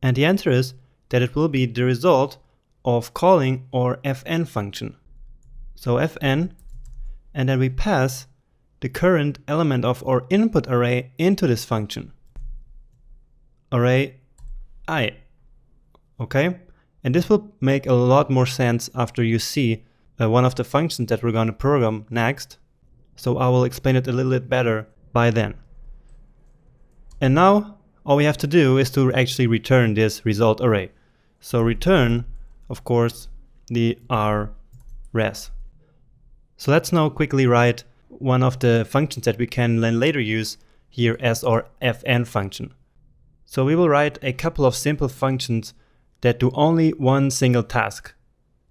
And the answer is that it will be the result of calling our fn function. So fn, and then we pass the current element of our input array into this function, array I. Okay? And this will make a lot more sense after you see one of the functions that we're going to program next. So I will explain it a little bit better by then. And now all we have to do is to actually return this result array. So return, of course, the res. So let's now quickly write one of the functions that we can then later use here as our fn function. So we will write a couple of simple functions that do only one single task.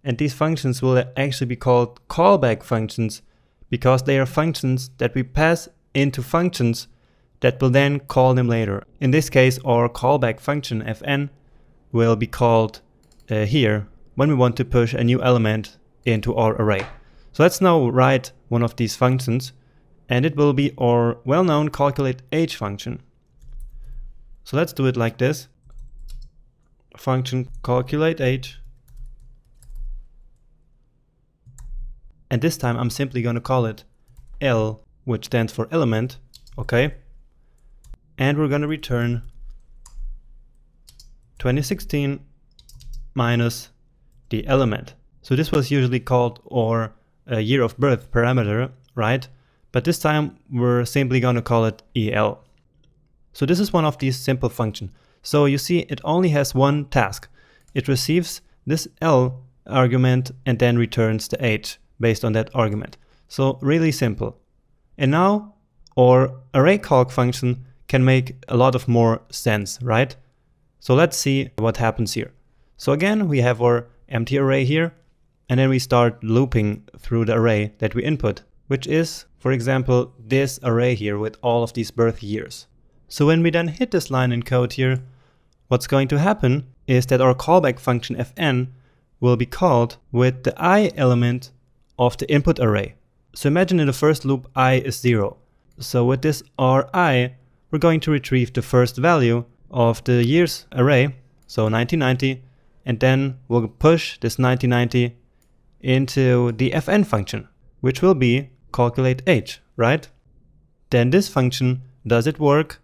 And these functions will actually be called callback functions because they are functions that we pass into functions that will then call them later. In this case, our callback function fn will be called here when we want to push a new element into our array. So let's now write one of these functions, and it will be our well-known calculate age function. So let's do it like this. Function calculate age. And this time I'm simply going to call it L, which stands for element. Okay. And we're going to return 2016 minus the element. So this was usually called our year of birth parameter, right? But this time we're simply going to call it EL. So this is one of these simple functions. So you see it only has one task. It receives this L argument and then returns the age based on that argument. So really simple. And now our array calc function can make a lot of more sense, right? So let's see what happens here. So again, we have our empty array here, and then we start looping through the array that we input, which is, for example, this array here with all of these birth years. So when we then hit this line in code here, what's going to happen is that our callback function fn will be called with the I element of the input array. So imagine in the first loop I is 0. So with this ri, we're going to retrieve the first value of the years array, so 1990, and then we'll push this 1990 into the fn function, which will be calculate age, right? Then this function does its work,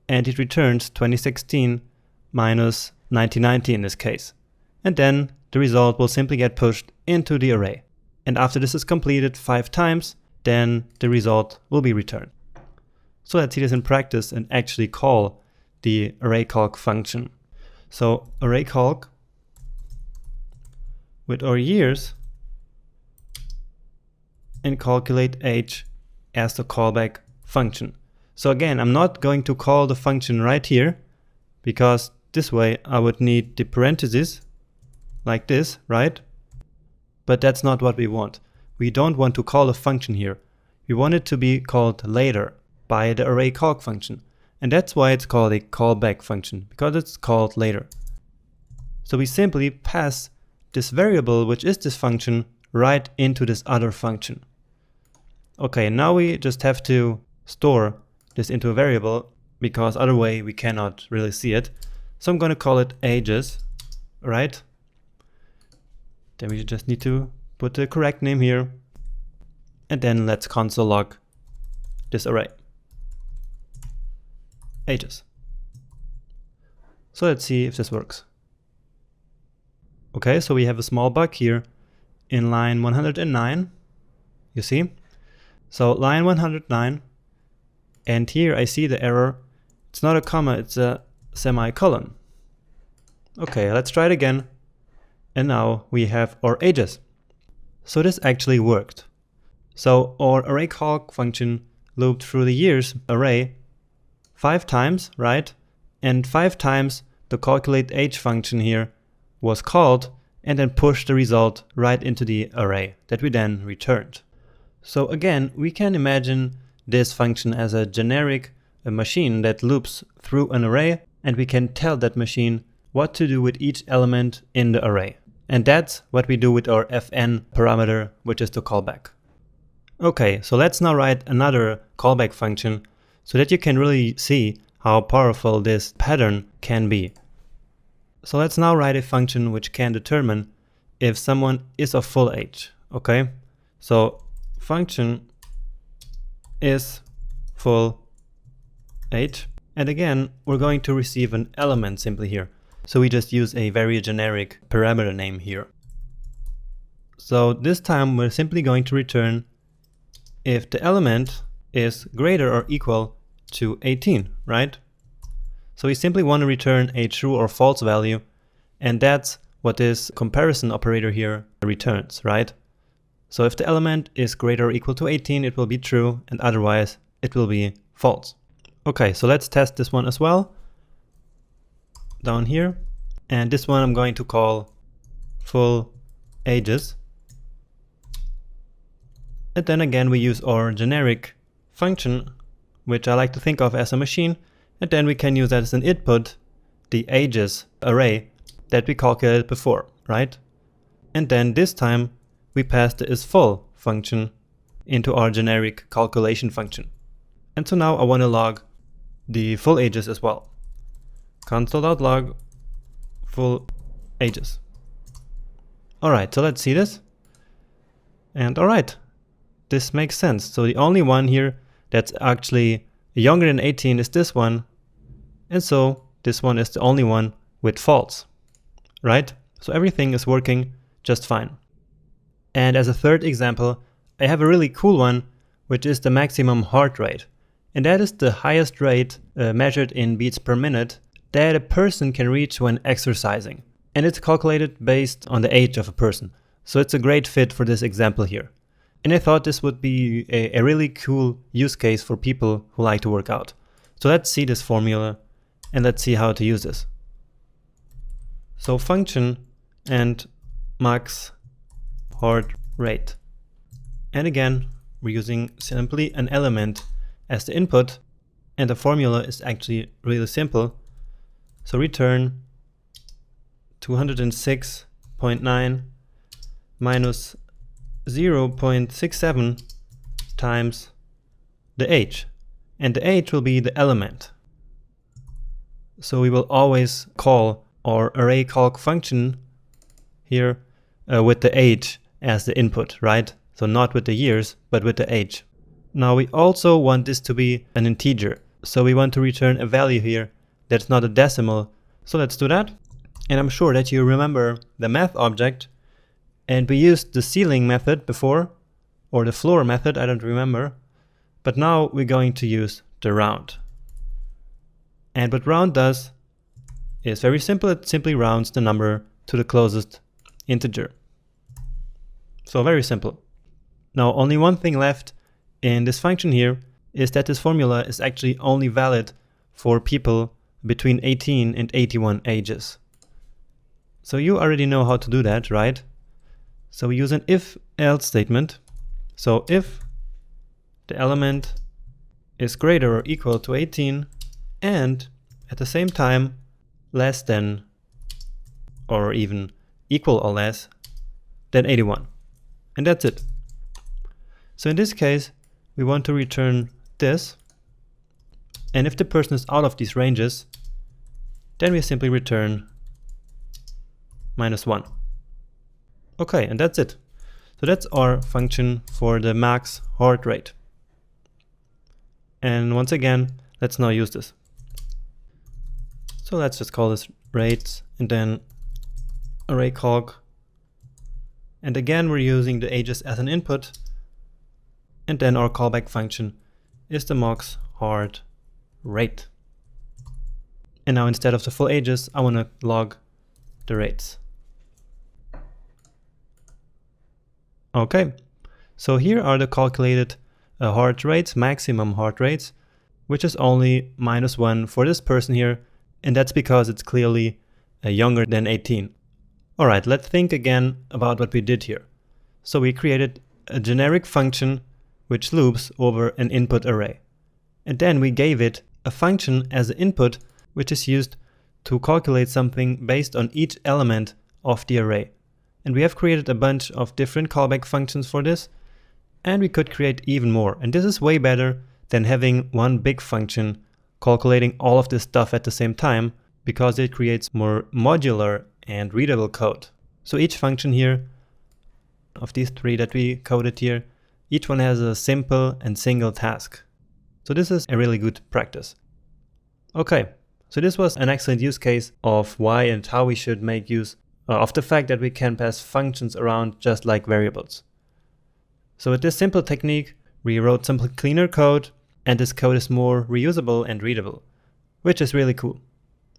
and it returns 2016 minus 1990 in this case. And then the result will simply get pushed into the array. And after this is completed 5 times, then the result will be returned. So let's see this in practice and actually call the array calc function. So array calc with our years and calculate age as the callback function. So again, I'm not going to call the function right here because this way I would need the parentheses like this, right? But that's not what we want. We don't want to call a function here. We want it to be called later by the array calc function. And that's why it's called a callback function, because it's called later. So we simply pass this variable, which is this function, right into this other function. Okay, now we just have to store this into a variable, because other way we cannot really see it. So I'm going to call it ages, right? Then we just need to put the correct name here. And then let's console log this array. Ages. So let's see if this works. Okay, so we have a small bug here in line 109. You see? So line 109. And here I see the error. It's not a comma, it's a semicolon. Okay, let's try it again. And now we have our ages. So this actually worked. So our array calc function looped through the years array 5 times, right? And 5 times the calculate age function here was called and then pushed the result right into the array that we then returned. So again, we can imagine this function as a generic machine that loops through an array, and we can tell that machine what to do with each element in the array. And that's what we do with our fn parameter, which is the callback. Okay, so let's now write another callback function so that you can really see how powerful this pattern can be. So let's now write a function which can determine if someone is of full age, okay? So function is full age, and again, we're going to receive an element simply here. So we just use a very generic parameter name here. So this time we're simply going to return if the element is greater or equal to 18, right? So we simply want to return a true or false value, and that's what this comparison operator here returns, right? So if the element is greater or equal to 18, it will be true, and otherwise it will be false. Okay, so let's test this one as well. Down here. And this one I'm going to call full ages. And then again we use our generic function, which I like to think of as a machine, and then we can use that as an input, the ages array that we calculated before, right? And then this time we pass the isFull function into our generic calculation function. And so now I want to log the full ages as well. Console.log full ages. Alright, so let's see this. And alright, this makes sense. So the only one here that's actually younger than 18 is this one. And so this one is the only one with false, right? So everything is working just fine. And as a third example, I have a really cool one, which is the maximum heart rate. And that is the highest rate measured in beats per minute that a person can reach when exercising. And it's calculated based on the age of a person. So it's a great fit for this example here. And I thought this would be a really cool use case for people who like to work out. So let's see this formula and let's see how to use this. So function and max heart rate. And again, we're using simply an element as the input, and the formula is actually really simple. So return 206.9 minus 0.67 times the age, and the age will be the element. So we will always call our array calc function here with the age as the input, right? So not with the years, but with the age. Now we also want this to be an integer. So we want to return a value here that's not a decimal. So let's do that. And I'm sure that you remember the math object, and we used the ceiling method before, or the floor method, I don't remember. But now we're going to use the round. And what round does is very simple. It simply rounds the number to the closest integer. So very simple. Now only one thing left in this function here is that this formula is actually only valid for people between 18 and 81 ages. So you already know how to do that, right? So we use an if-else statement. So if the element is greater or equal to 18 and at the same time less than or even equal or less than 81. And that's it. So in this case, we want to return this. And if the person is out of these ranges, then we simply return -1. Okay, and that's it. So that's our function for the max heart rate. And once again, let's now use this. So let's just call this rates and then array calc. And again, we're using the ages as an input. And then our callback function is the max heart rate. And now instead of the full ages, I want to log the rates. Okay, so here are the calculated heart rates, maximum heart rates, which is only -1 for this person here, and that's because it's clearly younger than 18. Alright, let's think again about what we did here. So we created a generic function which loops over an input array. And then we gave it a function as an input which is used to calculate something based on each element of the array. And we have created a bunch of different callback functions for this, and we could create even more. And this is way better than having one big function calculating all of this stuff at the same time. because it creates more modular and readable code. So each function here, of these three that we coded here, each one has a simple and single task. So this is a really good practice. Okay, so this was an excellent use case of why and how we should make use of the fact that we can pass functions around just like variables. So with this simple technique, we wrote some cleaner code, and this code is more reusable and readable, which is really cool.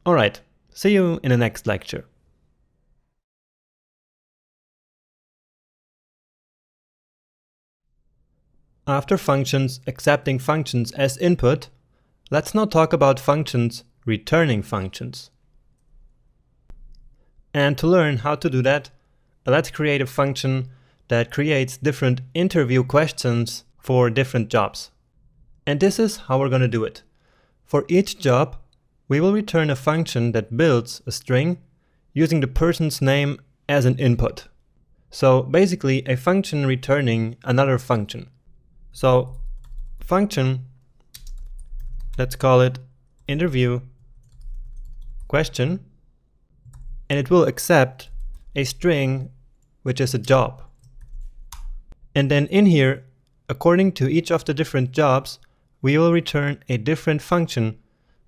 Alright, see you in the next lecture. After functions accepting functions as input, let's now talk about functions returning functions. And to learn how to do that, let's create a function that creates different interview questions for different jobs. And this is how we're going to do it. For each job, we will return a function that builds a string using the person's name as an input. So basically a function returning another function. So function, let's call it interview question, and it will accept a string which is a job. And then in here, according to each of the different jobs, we will return a different function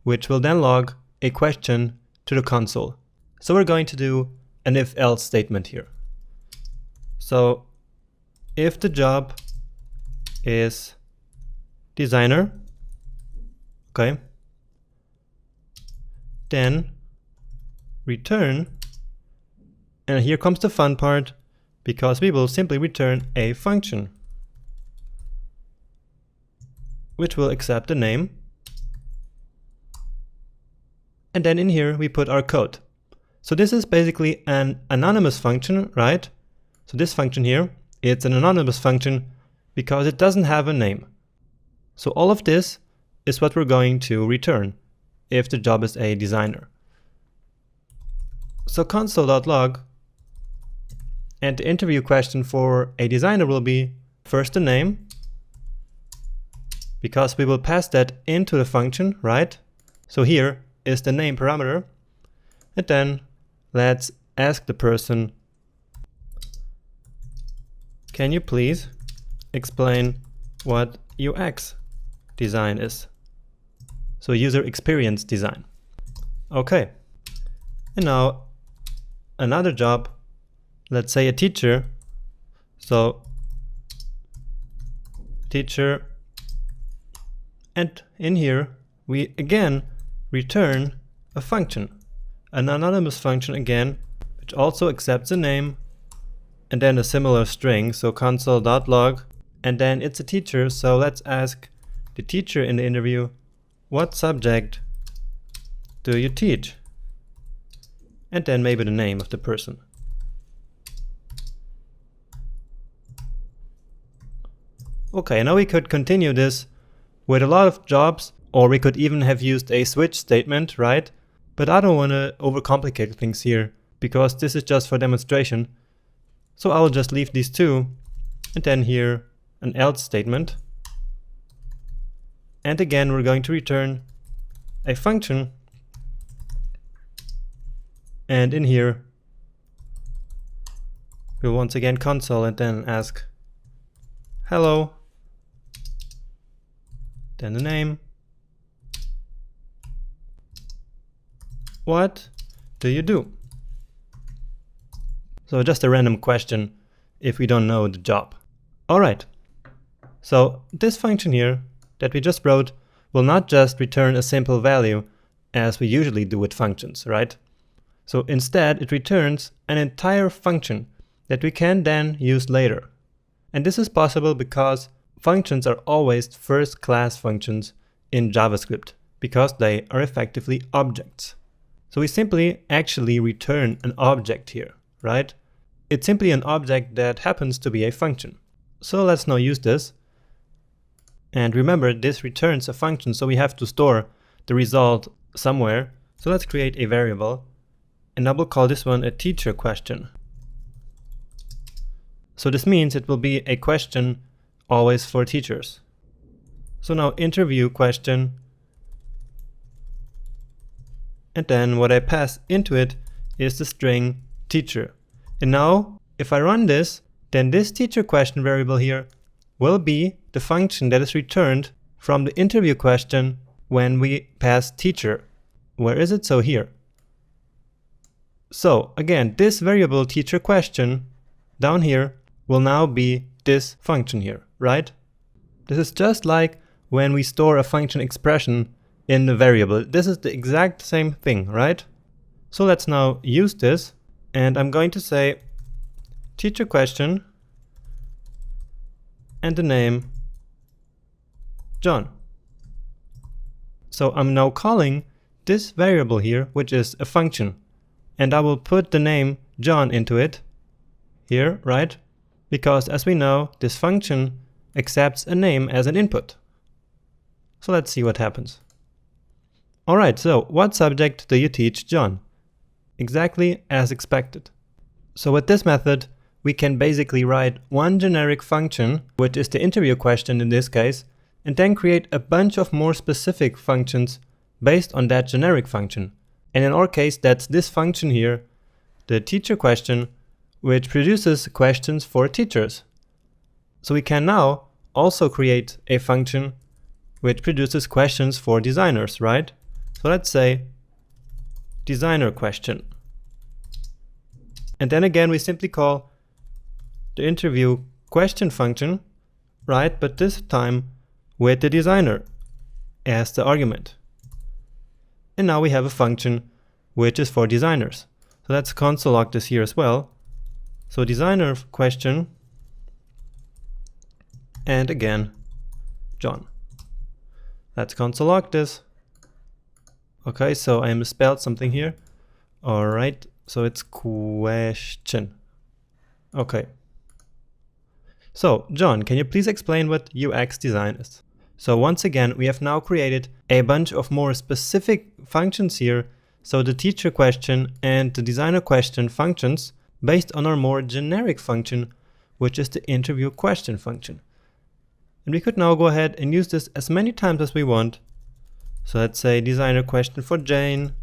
which will then log a question to the console. So we're going to do an if-else statement here. So if the job is designer, okay, then return, and here comes the fun part, because we will simply return a function which will accept the name, and then in here we put our code. So this is basically an anonymous function, right? So this function here, it's an anonymous function because it doesn't have a name. So all of this is what we're going to return if the job is a designer. So console.log, and the interview question for a designer will be first the name, because we will pass that into the function, right? So here is the name parameter, and then let's ask the person, can you please explain what UX design is? So user experience design. Okay, and now another job, let's say a teacher. So teacher, and in here we again return a function, an anonymous function again, which also accepts a name and then a similar string, so console.log, and then it's a teacher, so let's ask the teacher in the interview, what subject do you teach? And then maybe the name of the person. Okay, now we could continue this with a lot of jobs, or we could even have used a switch statement, right? But I don't want to overcomplicate things here, because this is just for demonstration. So I'll just leave these two, and then here an else statement. And again, we're going to return a function. And in here, we'll once again console and then ask, hello, then the name. What do you do? So just a random question if we don't know the job. Alright, so this function here that we just wrote will not just return a simple value as we usually do with functions, right? So instead it returns an entire function that we can then use later. And this is possible because functions are always first-class functions in JavaScript, because they are effectively objects. So we simply actually return an object here, right? It's simply an object that happens to be a function. So let's now use this. And remember, this returns a function, so we have to store the result somewhere. So let's create a variable, and I will call this one a teacher question. So this means it will be a question always for teachers. So now interview question, and then what I pass into it is the string teacher. And now if I run this, then this teacher question variable here will be the function that is returned from the interview question when we pass teacher. Where is it? So here. So again, this variable teacher question down here will now be this function here, right? This is just like when we store a function expression in the variable. This is the exact same thing, right? So let's now use this, and I'm going to say teacher question and the name John. So I'm now calling this variable here, which is a function, and I will put the name John into it here, right? Because as we know, this function accepts a name as an input. So let's see what happens. Alright, so what subject do you teach John? Exactly as expected. So with this method, we can basically write one generic function, which is the interview question in this case, and then create a bunch of more specific functions based on that generic function. And in our case, that's this function here, the teacher question, which produces questions for teachers. So we can now also create a function which produces questions for designers, right? So let's say designer question. And then again, we simply call the interview question function, right? But this time with the designer as the argument. And now we have a function which is for designers. So let's console log this here as well. So designer question, and again, John. Let's console log this. Okay, so I misspelled something here. All right, so it's question. Okay. So, John, can you please explain what UX design is? So once again, we have now created a bunch of more specific functions here. So the teacher question and the designer question functions based on our more generic function, which is the interview question function. And we could now go ahead and use this as many times as we want. So let's say designer question for Jane,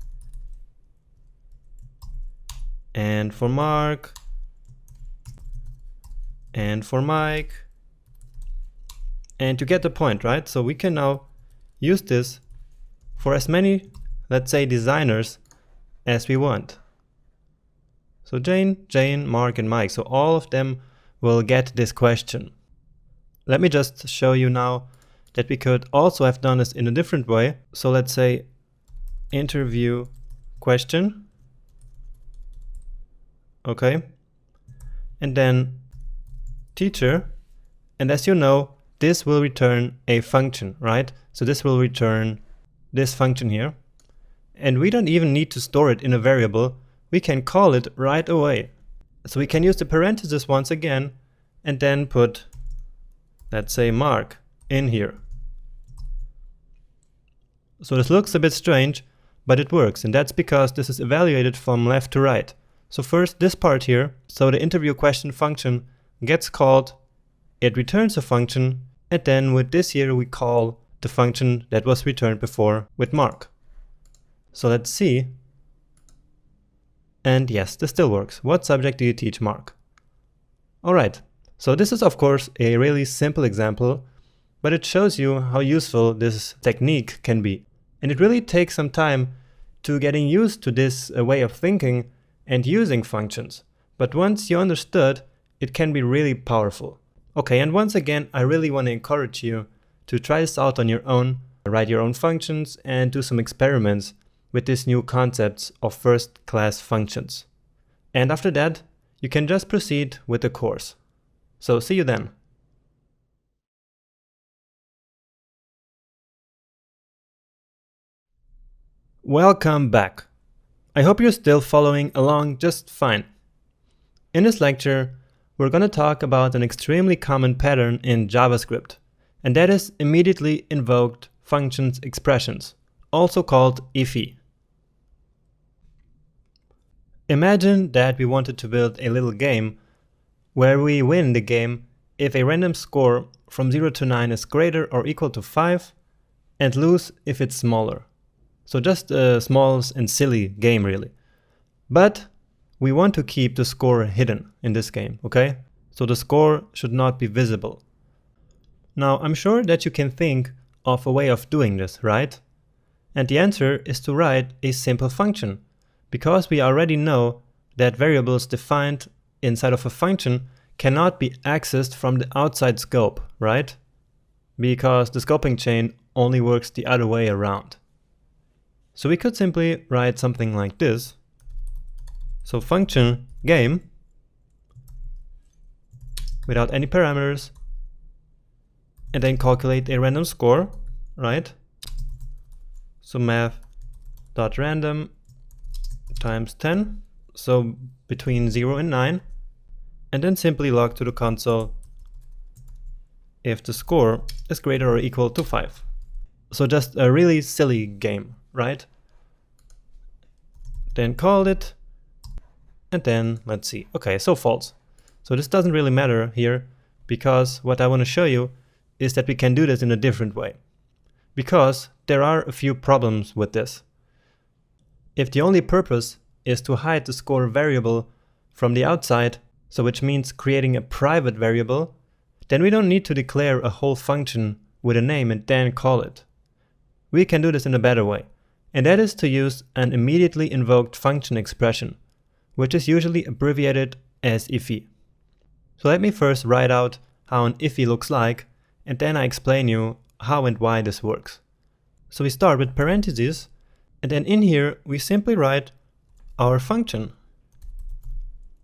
and for Mark, and for Mike. And to get the point, right? So we can now use this for as many, let's say, designers as we want. So Jane, Mark, and Mike. So all of them will get this question. Let me just show you now that we could also have done this in a different way. So let's say interview question. Okay. And then teacher. And as you know, this will return a function, right? So this will return this function here. And we don't even need to store it in a variable. We can call it right away. So we can use the parenthesis once again and then put, let's say, Mark in here. So this looks a bit strange, but it works. And that's because this is evaluated from left to right. So first this part here, so the interview question function gets called, it returns a function, and then with this here we call the function that was returned before with Mark. So let's see. And yes, this still works. What subject do you teach, Mark? Alright, so this is of course a really simple example, but it shows you how useful this technique can be. And it really takes some time to getting used to this way of thinking and using functions. But once you understood, it can be really powerful. Okay, and once again, I really want to encourage you to try this out on your own, write your own functions, and do some experiments with these new concepts of first-class functions. And after that, you can just proceed with the course. So see you then. Welcome back. I hope you're still following along just fine. In this lecture, we're going to talk about an extremely common pattern in JavaScript, and that is immediately invoked functions expressions, also called IFI. Imagine that we wanted to build a little game where we win the game if a random score from 0 to 9 is greater or equal to 5 and lose if it's smaller. So just a small and silly game really. But we want to keep the score hidden in this game, okay? So the score should not be visible. Now I'm sure that you can think of a way of doing this, right? And the answer is to write a simple function, because we already know that variables defined inside of a function cannot be accessed from the outside scope, right? Because the scoping chain only works the other way around. So we could simply write something like this. So function game without any parameters, and then calculate a random score, right? So math.random times 10, so between 0 and 9, and then simply log to the console if the score is greater or equal to 5. So just a really silly game, right? Then call it, and then let's see. Okay, so false. So this doesn't really matter here, because what I want to show you is that we can do this in a different way. Because there are a few problems with this. If the only purpose is to hide the score variable from the outside, so which means creating a private variable, then we don't need to declare a whole function with a name and then call it. We can do this in a better way, and that is to use an immediately invoked function expression, which is usually abbreviated as IFI. So let me first write out how an IFI looks like, and then I explain you how and why this works. So we start with parentheses, and then in here we simply write our function,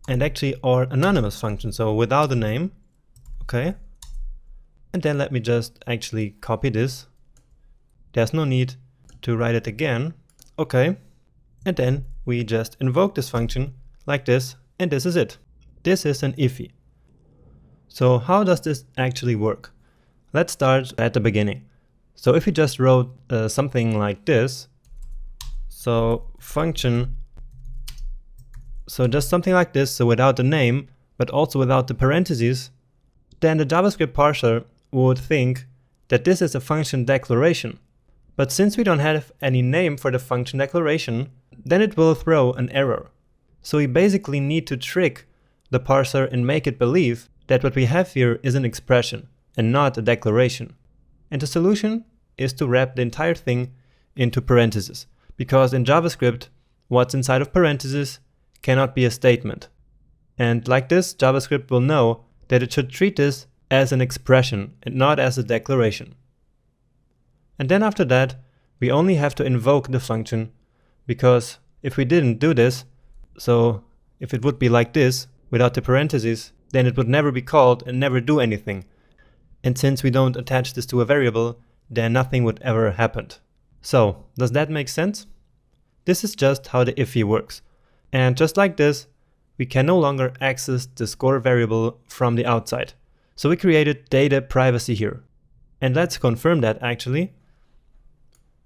and actually our anonymous function, so without a name, okay? And then let me just actually copy this. There's no need to write it again, okay? And then we just invoke this function like this, and this is it. This is an IFI. So how does this actually work? Let's start at the beginning. So if we just wrote something like this, so function, so just something like this, so without the name, but also without the parentheses, then the JavaScript parser would think that this is a function declaration. But since we don't have any name for the function declaration, then it will throw an error. So we basically need to trick the parser and make it believe that what we have here is an expression and not a declaration. And the solution is to wrap the entire thing into parentheses, because in JavaScript, what's inside of parentheses cannot be a statement. And like this, JavaScript will know that it should treat this as an expression and not as a declaration. And then after that, we only have to invoke the function, because if we didn't do this, so if it would be like this, without the parentheses, then it would never be called and never do anything. And since we don't attach this to a variable, then nothing would ever happen. So, does that make sense? This is just how the IFI works. And just like this, we can no longer access the score variable from the outside. So we created data privacy here. And let's confirm that actually.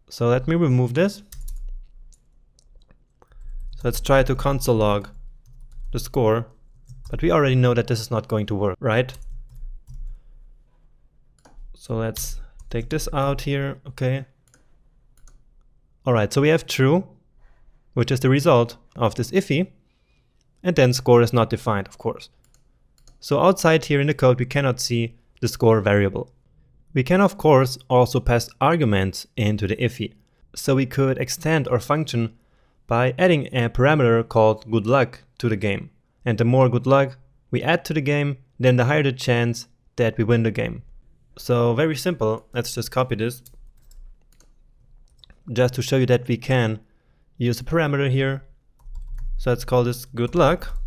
So let me remove this. So let's try to console log the score, but we already know that this is not going to work, right? So let's take this out here, okay. Alright, so we have true, which is the result of this IFI, and then score is not defined, of course. So outside here in the code we cannot see the score variable. We can of course also pass arguments into the IFI. So we could extend our function by adding a parameter called good luck to the game. And the more good luck we add to the game, then the higher the chance that we win the game. So very simple, let's just copy this. Just to show you that we can use a parameter here. So let's call this good luck.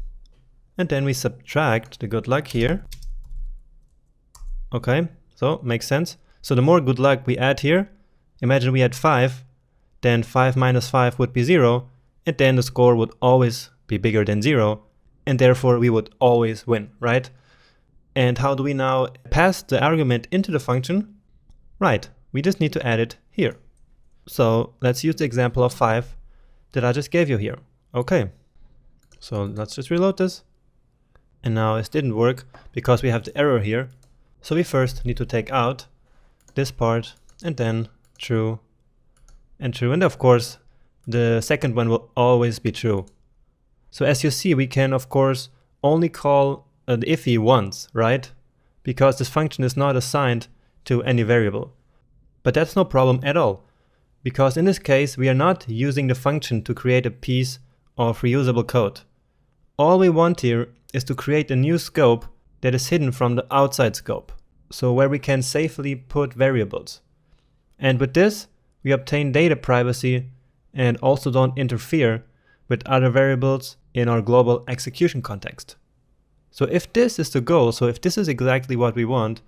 And then we subtract the good luck here. Okay, so makes sense. So the more good luck we add here, imagine we had 5, then 5 minus 5 would be 0, and then the score would always be bigger than 0, and therefore we would always win, right? And how do we now pass the argument into the function? Right, we just need to add it here. So let's use the example of 5 that I just gave you here. Okay, so let's just reload this. And now it didn't work because we have the error here. So we first need to take out this part and then true and true. And of course, the second one will always be true. So as you see, we can, of course, only call the iffy once, right? Because this function is not assigned to any variable. But that's no problem at all, because in this case, we are not using the function to create a piece of reusable code. All we want here is to create a new scope that is hidden from the outside scope, so where we can safely put variables. And with this, we obtain data privacy and also don't interfere with other variables in our global execution context. So if this is the goal, so if this is exactly what we want,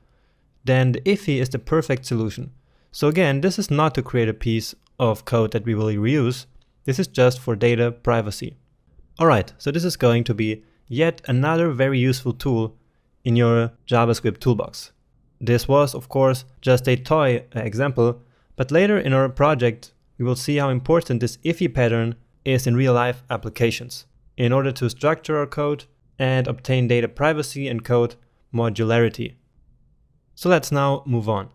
then the iffy is the perfect solution. So again, this is not to create a piece of code that we will reuse. This is just for data privacy. Alright, so this is going to be yet another very useful tool in your JavaScript toolbox. This was, of course, just a toy example, but later in our project, we will see how important this iffy pattern is in real-life applications in order to structure our code and obtain data privacy and code modularity. So let's now move on.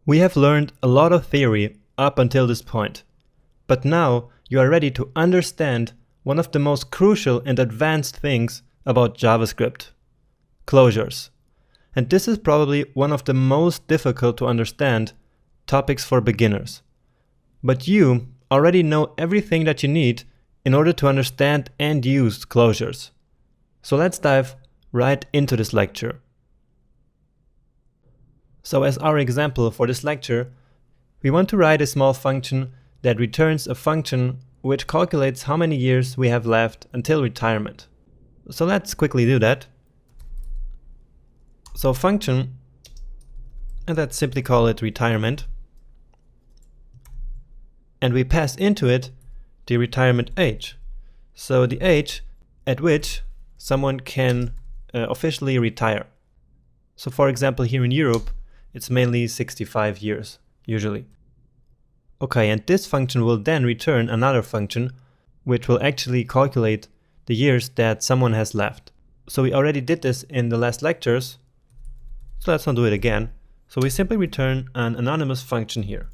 We have learned a lot of theory up until this point, but now you are ready to understand one of the most crucial and advanced things about JavaScript: closures. And this is probably one of the most difficult to understand topics for beginners. But you already know everything that you need in order to understand and use closures. So let's dive right into this lecture. So as our example for this lecture, we want to write a small function that returns a function which calculates how many years we have left until retirement. So let's quickly do that. So function, and let's simply call it retirement. And we pass into it the retirement age. So the age at which someone can officially retire. So for example, here in Europe, it's mainly 65 years, usually. Okay, and this function will then return another function which will actually calculate the years that someone has left. So we already did this in the last lectures, so let's not do it again. So we simply return an anonymous function here.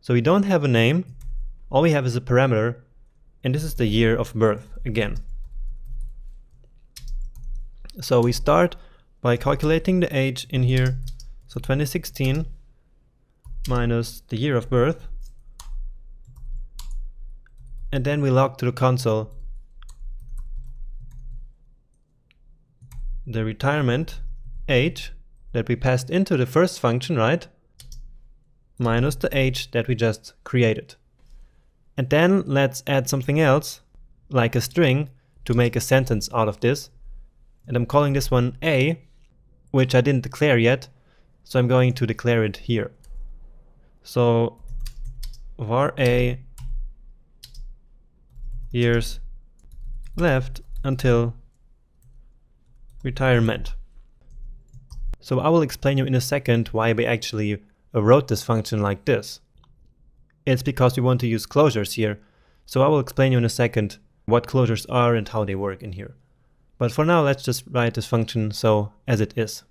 So we don't have a name, all we have is a parameter, and this is the year of birth again. So we start by calculating the age in here, so 2016 minus the year of birth, and then we log to the console the retirement age that we passed into the first function, right? Minus the age that we just created. And then let's add something else, like a string, to make a sentence out of this. And I'm calling this one A, which I didn't declare yet, so I'm going to declare it here. So var A years left until retirement. So I will explain you in a second why we actually wrote this function like this. It's because we want to use closures here, so I will explain you in a second what closures are and how they work in here. But for now, let's just write this function so as it is.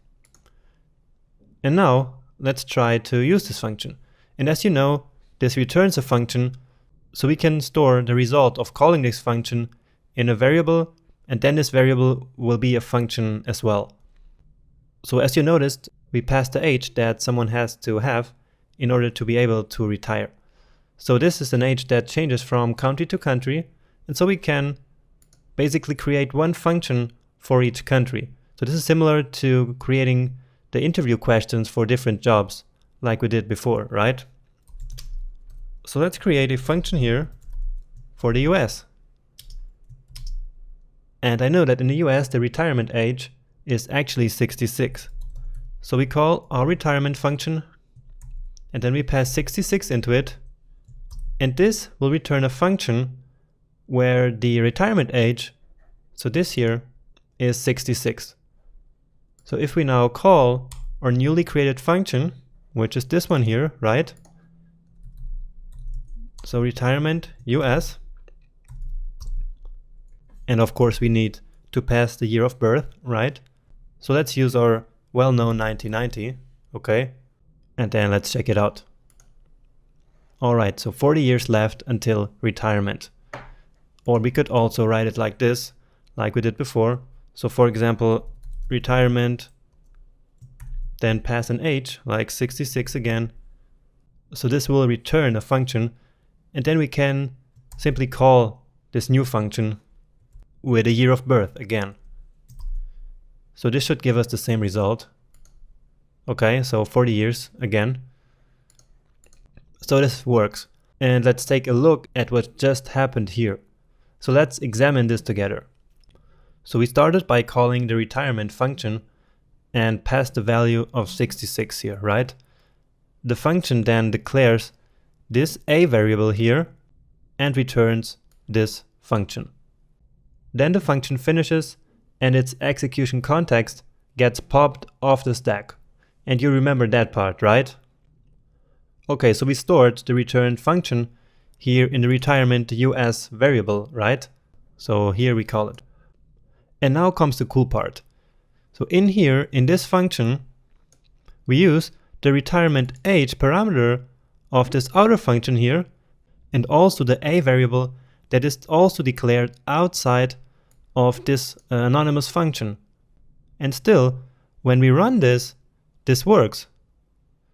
And now let's try to use this function. And as you know, this returns a function, so we can store the result of calling this function in a variable, and then this variable will be a function as well. So as you noticed, we passed the age that someone has to have in order to be able to retire. So this is an age that changes from country to country, and so we can basically create one function for each country. So this is similar to creating the interview questions for different jobs, like we did before, right? So let's create a function here for the US. And I know that in the US the retirement age is actually 66. So we call our retirement function, and then we pass 66 into it, and this will return a function where the retirement age, so this here, is 66. So if we now call our newly created function, which is this one here, right? So retirement US, and of course we need to pass the year of birth, right? So let's use our well-known 1990, okay? And then let's check it out. All right, so 40 years left until retirement. Or we could also write it like this, like we did before. So for example, retirement, then pass an age, like 66 again. So this will return a function, and then we can simply call this new function with a year of birth again. So this should give us the same result. Okay, so 40 years again. So this works. And let's take a look at what just happened here. So let's examine this together. So we started by calling the retirement function and passed the value of 66 here, right? The function then declares this a variable here and returns this function. Then the function finishes and its execution context gets popped off the stack. And you remember that part, right? Okay, so we stored the returned function here in the retirement US variable, right? So here we call it. And now comes the cool part. So in here, in this function, we use the retirement age parameter of this outer function here, and also the a variable that is also declared outside of this anonymous function. And still, when we run this, this works.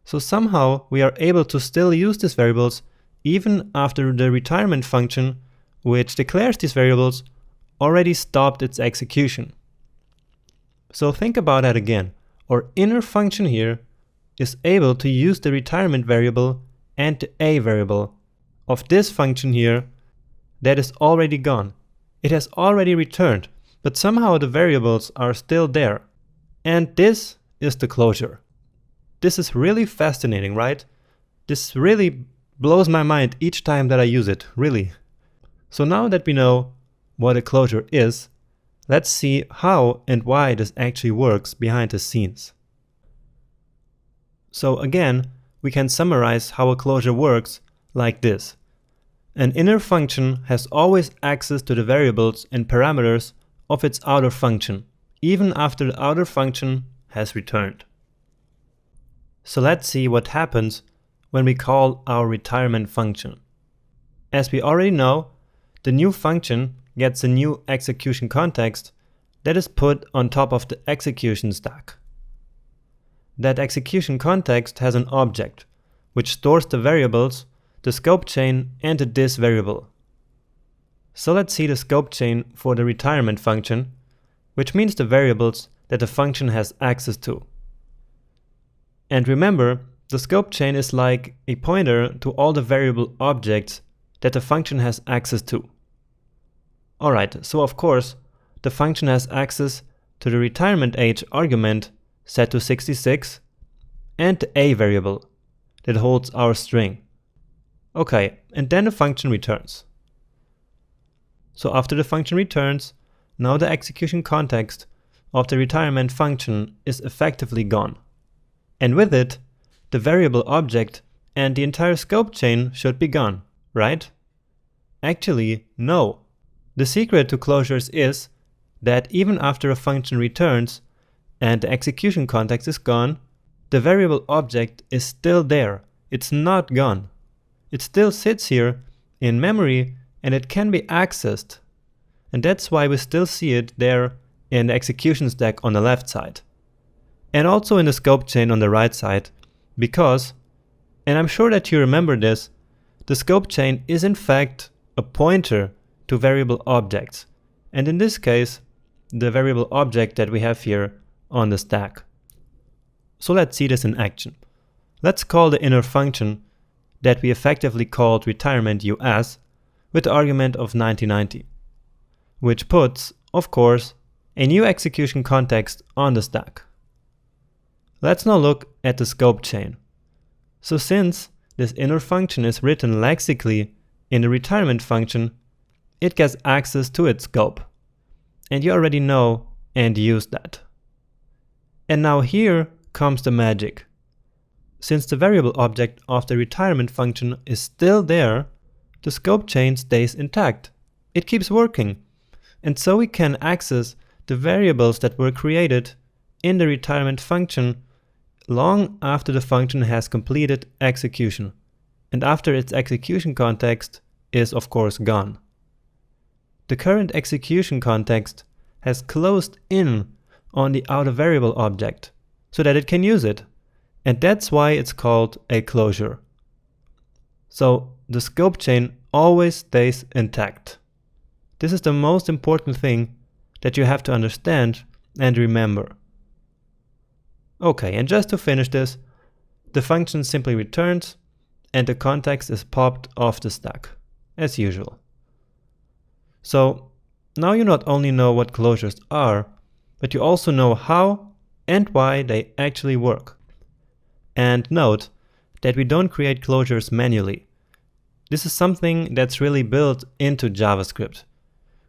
So somehow we are able to still use these variables even after the retirement function, which declares these variables, already stopped its execution. So think about that again. Our inner function here is able to use the retirement variable and the a variable of this function here that is already gone. It has already returned, but somehow the variables are still there. And this is the closure. This is really fascinating, right? This really blows my mind each time that I use it, really. So now that we know what a closure is, let's see how and why this actually works behind the scenes. So again, we can summarize how a closure works like this. An inner function has always access to the variables and parameters of its outer function, even after the outer function has returned. So let's see what happens when we call our retirement function. As we already know, the new function gets a new execution context that is put on top of the execution stack. That execution context has an object, which stores the variables, the scope chain, and the this variable. So let's see the scope chain for the retirement function, which means the variables that the function has access to. And remember, the scope chain is like a pointer to all the variable objects that the function has access to. Alright, so of course, the function has access to the retirement age argument set to 66 and the a variable that holds our string. Okay, and then the function returns. So after the function returns, now the execution context of the retirement function is effectively gone. And with it, the variable object and the entire scope chain should be gone, right? Actually, no. The secret to closures is that even after a function returns and the execution context is gone, the variable object is still there. It's not gone. It still sits here in memory and it can be accessed. And that's why we still see it there in the execution stack on the left side. And also in the scope chain on the right side, because, and I'm sure that you remember this, the scope chain is in fact a pointer to variable objects. And in this case, the variable object that we have here on the stack. So let's see this in action. Let's call the inner function that we effectively called retirement US with the argument of 1990, which puts, of course, a new execution context on the stack. Let's now look at the scope chain. So since this inner function is written lexically in the retirement function, it gets access to its scope. And you already know and use that. And now here comes the magic. Since the variable object of the retirement function is still there, the scope chain stays intact. It keeps working. And so we can access the variables that were created in the retirement function long after the function has completed execution, and after its execution context is of course gone. The current execution context has closed in on the outer variable object so that it can use it, and that's why it's called a closure. So the scope chain always stays intact. This is the most important thing that you have to understand and remember. Okay, and just to finish this, the function simply returns and the context is popped off the stack, as usual. So now you not only know what closures are, but you also know how and why they actually work. And note that we don't create closures manually. This is something that's really built into JavaScript.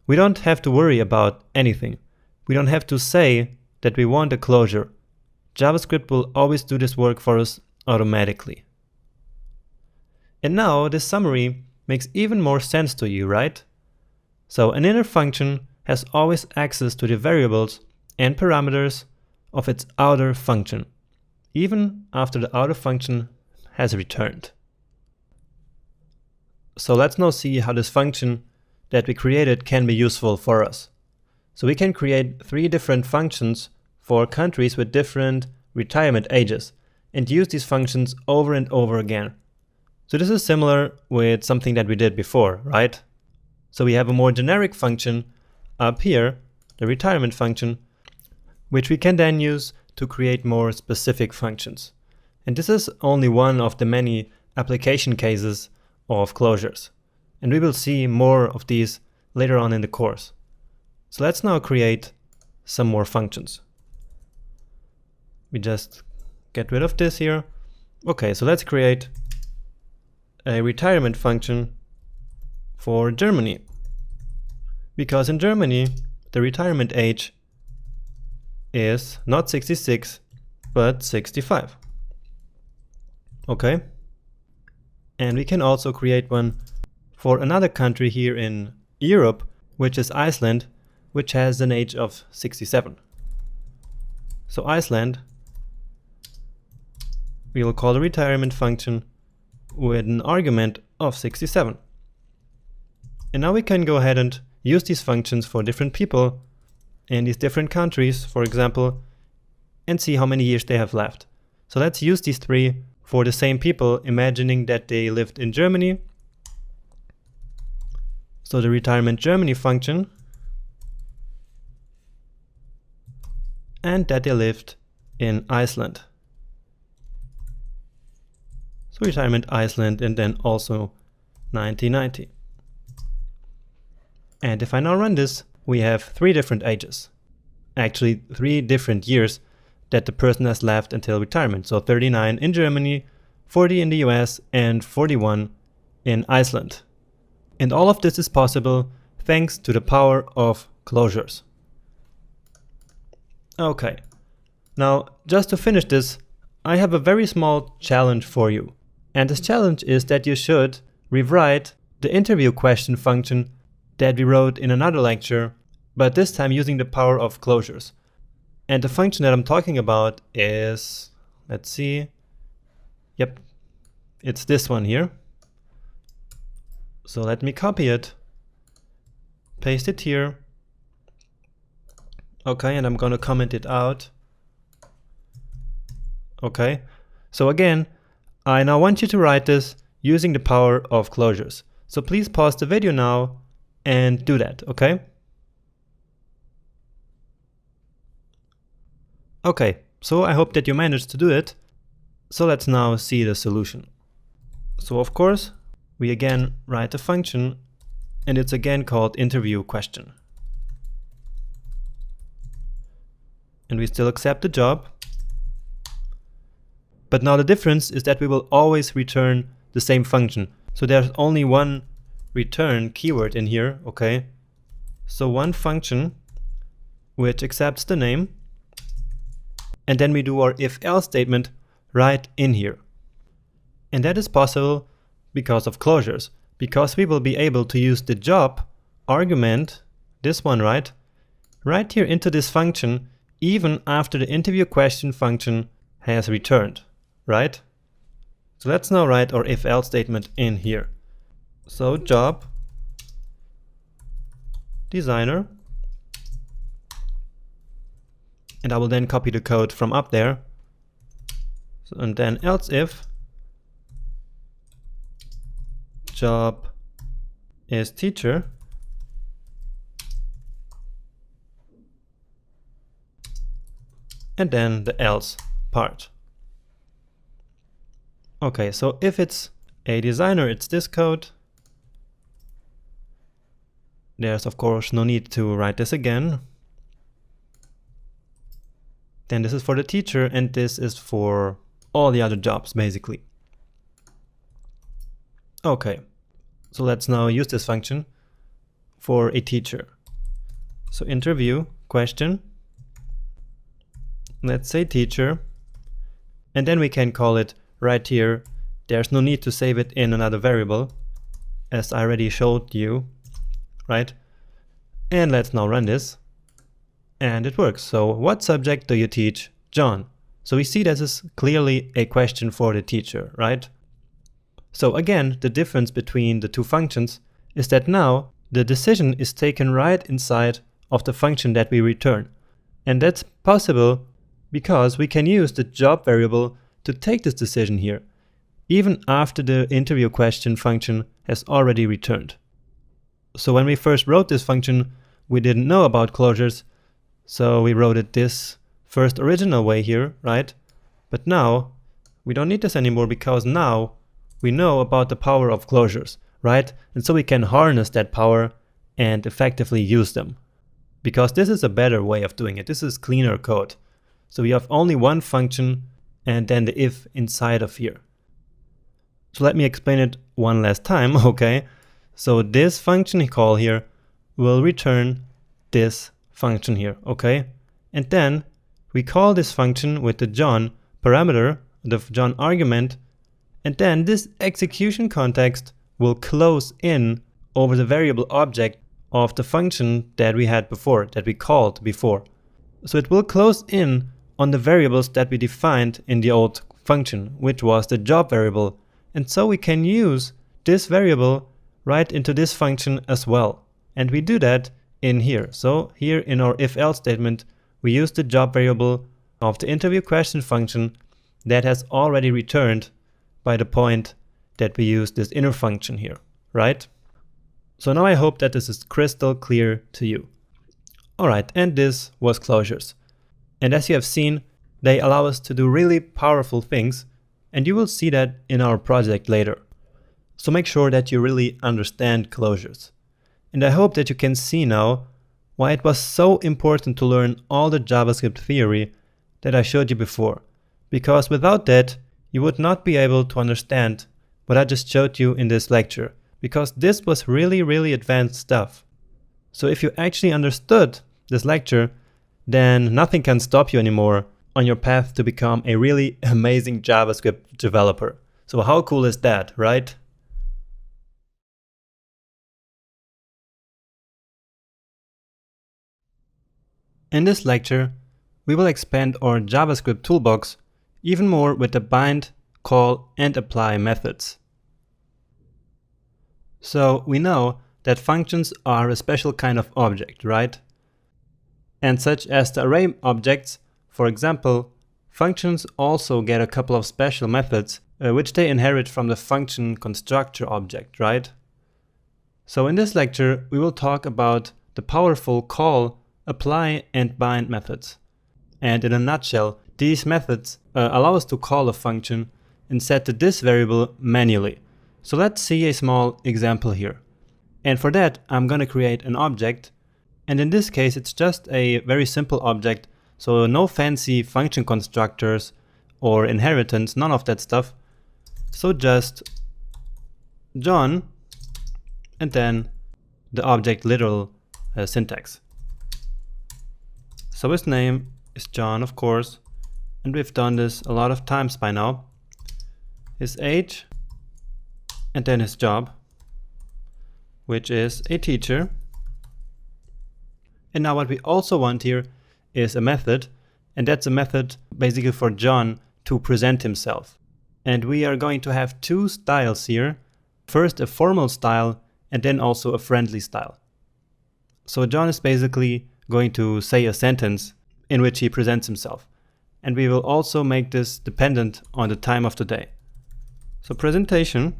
We don't have to worry about anything. We don't have to say that we want a closure. JavaScript will always do this work for us automatically. And now this summary makes even more sense to you, right? So an inner function has always access to the variables and parameters of its outer function, even after the outer function has returned. So let's now see how this function that we created can be useful for us. So we can create 3 different functions for countries with different retirement ages and use these functions over and over again. So this is similar with something that we did before, right? So we have a more generic function up here, the retirement function, which we can then use to create more specific functions. And this is only one of the many application cases of closures. And we will see more of these later on in the course. So let's now create some more functions. We just get rid of this here. Okay, so let's create a retirement function for Germany. Because in Germany, the retirement age is not 66, but 65. Okay. And we can also create one for another country here in Europe, which is Iceland, which has an age of 67. So Iceland, we will call the retirement function with an argument of 67. And now we can go ahead and use these functions for different people in these different countries, for example, and see how many years they have left. So let's use these 3 for the same people, imagining that they lived in Germany. So the retirement Germany function, and that they lived in Iceland. So retirement Iceland and then also 1990. And if I now run this, we have 3 different ages. Actually 3 different years that the person has left until retirement. So 39 in Germany, 40 in the US, and 41 in Iceland. And all of this is possible thanks to the power of closures. Okay, now just to finish this, I have a very small challenge for you. And this challenge is that you should rewrite the interview question function that we wrote in another lecture, but this time using the power of closures. And the function that I'm talking about is, let's see, yep, it's this one here. So let me copy it, paste it here. Okay, and I'm gonna comment it out. Okay, so again, I now want you to write this using the power of closures. So please pause the video now and do that, okay? Okay, so I hope that you managed to do it. So let's now see the solution. So of course, we again write a function and it's again called interview question. And we still accept the job. But now the difference is that we will always return the same function. So there's only one return keyword in here, okay? So one function which accepts the name, and then we do our if-else statement right in here. And that is possible because of closures, because we will be able to use the job argument, this one, right here into this function even after the interview question function has returned, right? So let's now write our if-else statement in here. So job designer, and I will then copy the code from up there. So, and then else if job is teacher, and then the else part. Okay, so if it's a designer, it's this code. There's of course no need to write this again. Then this is for the teacher, and this is for all the other jobs basically. Okay, so let's now use this function for a teacher. So interview question, let's say teacher, and then we can call it right here. There's no need to save it in another variable, as I already showed you, right? And let's now run this, and it works. So what subject do you teach, John? So we see this is clearly a question for the teacher, right? So again, the difference between the two functions is that now the decision is taken right inside of the function that we return. And that's possible because we can use the job variable to take this decision here, even after the interview question function has already returned. So when we first wrote this function, we didn't know about closures, so we wrote it this first original way here, right? But now we don't need this anymore because now we know about the power of closures, right? And so we can harness that power and effectively use them. Because this is a better way of doing it. This is cleaner code. So we have only one function and then the if inside of here. So let me explain it one last time, okay? So this function call here will return this function here, okay? And then we call this function with the John parameter, the John argument, and then this execution context will close in over the variable object of the function that we had before, that we called before. So it will close in on the variables that we defined in the old function, which was the job variable. And so we can use this variable right into this function as well. And we do that in here. So here in our if-else statement, we use the job variable of the interview question function that has already returned by the point that we use this inner function here, right? So now I hope that this is crystal clear to you. Alright, and this was closures. And as you have seen, they allow us to do really powerful things, and you will see that in our project later. So make sure that you really understand closures. And I hope that you can see now why it was so important to learn all the JavaScript theory that I showed you before. Because without that, you would not be able to understand what I just showed you in this lecture. Because this was really, really advanced stuff. So if you actually understood this lecture, then nothing can stop you anymore on your path to become a really amazing JavaScript developer. So how cool is that, right? In this lecture, we will expand our JavaScript toolbox even more with the bind, call, and apply methods. So we know that functions are a special kind of object, right? And such as the array objects, for example, functions also get a couple of special methods which they inherit from the function constructor object, right? So in this lecture, we will talk about the powerful call, apply, and bind methods. And in a nutshell, these methods allow us to call a function and set the this variable manually. So let's see a small example here. And for that, I'm going to create an object. And in this case, it's just a very simple object. So no fancy function constructors or inheritance, none of that stuff. So just John, and then the object literal syntax. So his name is John, of course. And we've done this a lot of times by now. His age, and then his job, which is a teacher. And now what we also want here is a method, and that's a method basically for John to present himself. And we are going to have two styles here. First a formal style and then also a friendly style. So John is basically going to say a sentence in which he presents himself. And we will also make this dependent on the time of the day. So presentation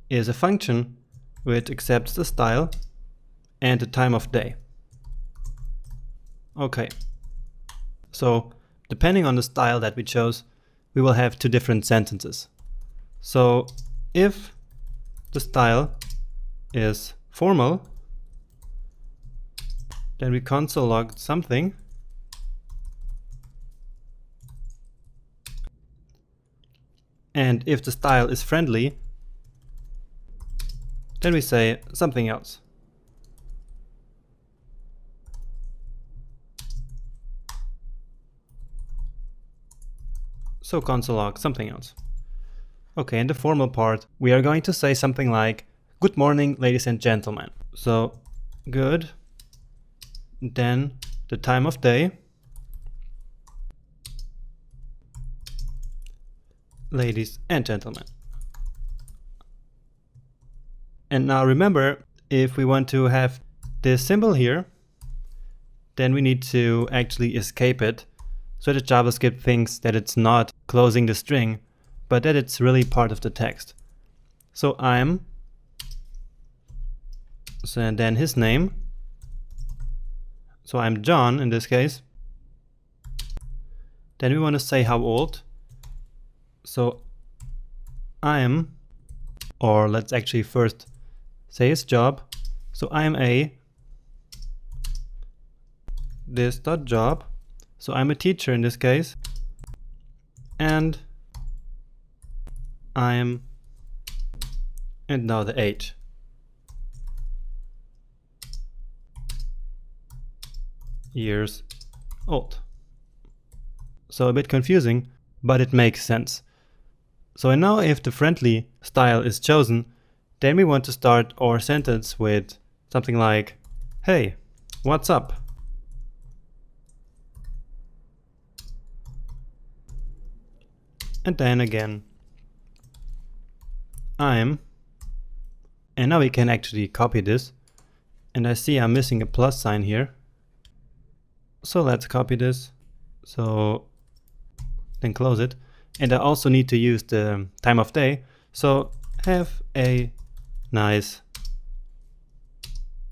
is a function which accepts the style and the time of day. Okay. So depending on the style that we chose, we will have two different sentences. So if the style is formal, then we console log something. And if the style is friendly, then we say something else. So console log something else. Okay, in the formal part, we are going to say something like, "Good morning, ladies and gentlemen." So good, then the time of day, ladies and gentlemen. And now remember, if we want to have this symbol here, then we need to actually escape it so that JavaScript thinks that it's not closing the string, but that it's really part of the text. So I'm, so then his name, so I'm John in this case. Then we want to say how old. So I'm, or let's actually first say his job. So I'm a this.job. So I'm a teacher in this case. And I'm, and now the age. Years old. So a bit confusing, but it makes sense. So now if the friendly style is chosen, then we want to start our sentence with something like, "Hey, what's up?" And then again, I'm, and now we can actually copy this. And I see I'm missing a plus sign here. So let's copy this. So then close it. And I also need to use the time of day. So have a nice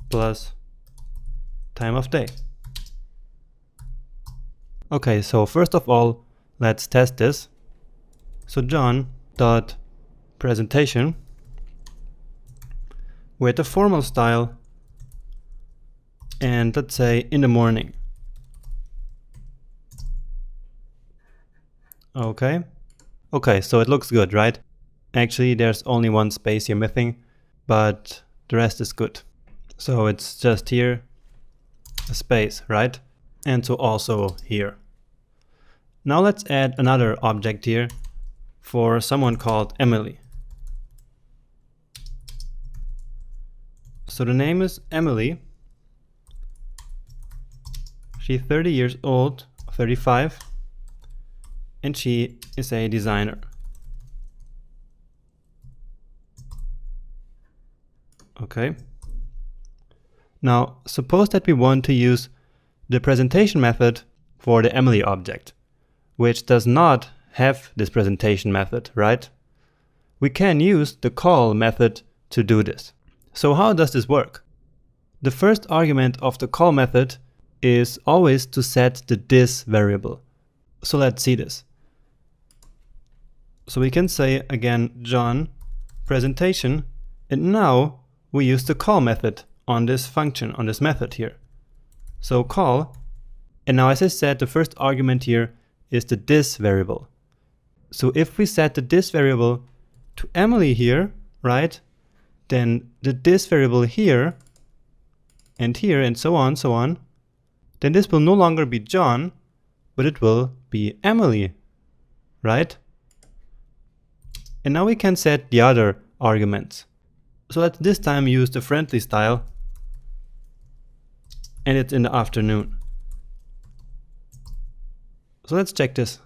plus time of day. Okay, so first of all, let's test this. So John dot presentation with a formal style, and let's say in the morning. Okay. Okay, so it looks good, right? Actually, there's only one space here missing, but the rest is good. So it's just here, a space, right? And so also here. Now let's add another object here for someone called Emily. So the name is Emily. She's 30 years old, 35, and she is a designer. Okay. Now suppose that we want to use the presentation method for the Emily object, which does not have this presentation method, right? We can use the call method to do this. So how does this work? The first argument of the call method is always to set the this variable. So let's see this. So we can say again John presentation, and now we use the call method on this function, on this method here. So call, and now as I said, the first argument here is the this variable. So if we set the this variable to Emily here, right, then the this variable here and so on, then this will no longer be John, but it will be Emily, right? And now we can set the other arguments. So let's this time use the friendly style. and it's in the afternoon. So let's check this.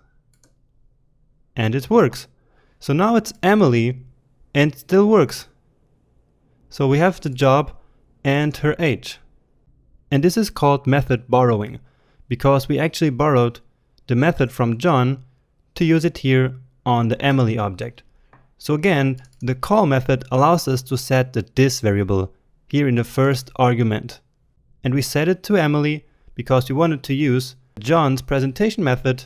And it works. So now it's Emily and it still works. So we have the job and her age. And this is called method borrowing, because we actually borrowed the method from John to use it here on the Emily object. So again, the call method allows us to set the this variable here in the first argument. And we set it to Emily because we wanted to use John's presentation method,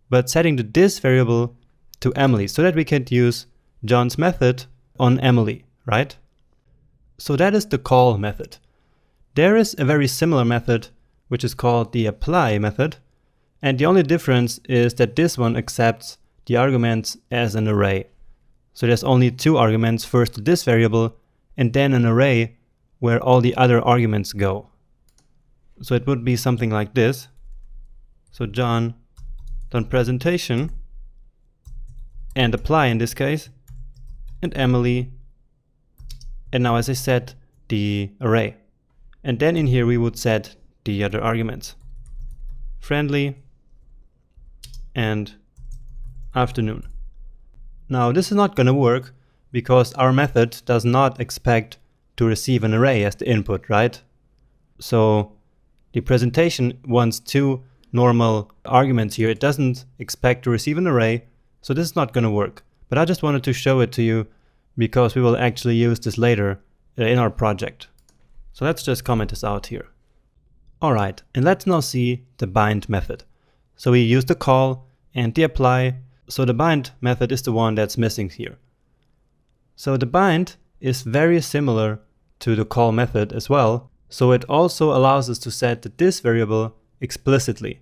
but setting the this variable to Emily so that we can use John's method on Emily, right? So that is the call method. There is a very similar method which is called the apply method, and the only difference is that this one accepts the arguments as an array. So there's only two arguments, first this variable and then an array where all the other arguments go. So it would be something like this. So John done presentation and apply in this case, and Emily, and now as I said, the array. And then in here we would set the other arguments, friendly and afternoon. Now this is not going to work because our method does not expect to receive an array as the input, right? So the presentation wants two normal arguments here. It doesn't expect to receive an array, so this is not going to work. But I just wanted to show it to you because we will actually use this later in our project. So let's just comment this out here. Alright, and let's now see the bind method. So we use the call and the apply. So the bind method is the one that's missing here. So the bind is very similar to the call method as well. So it also allows us to set the this variable explicitly.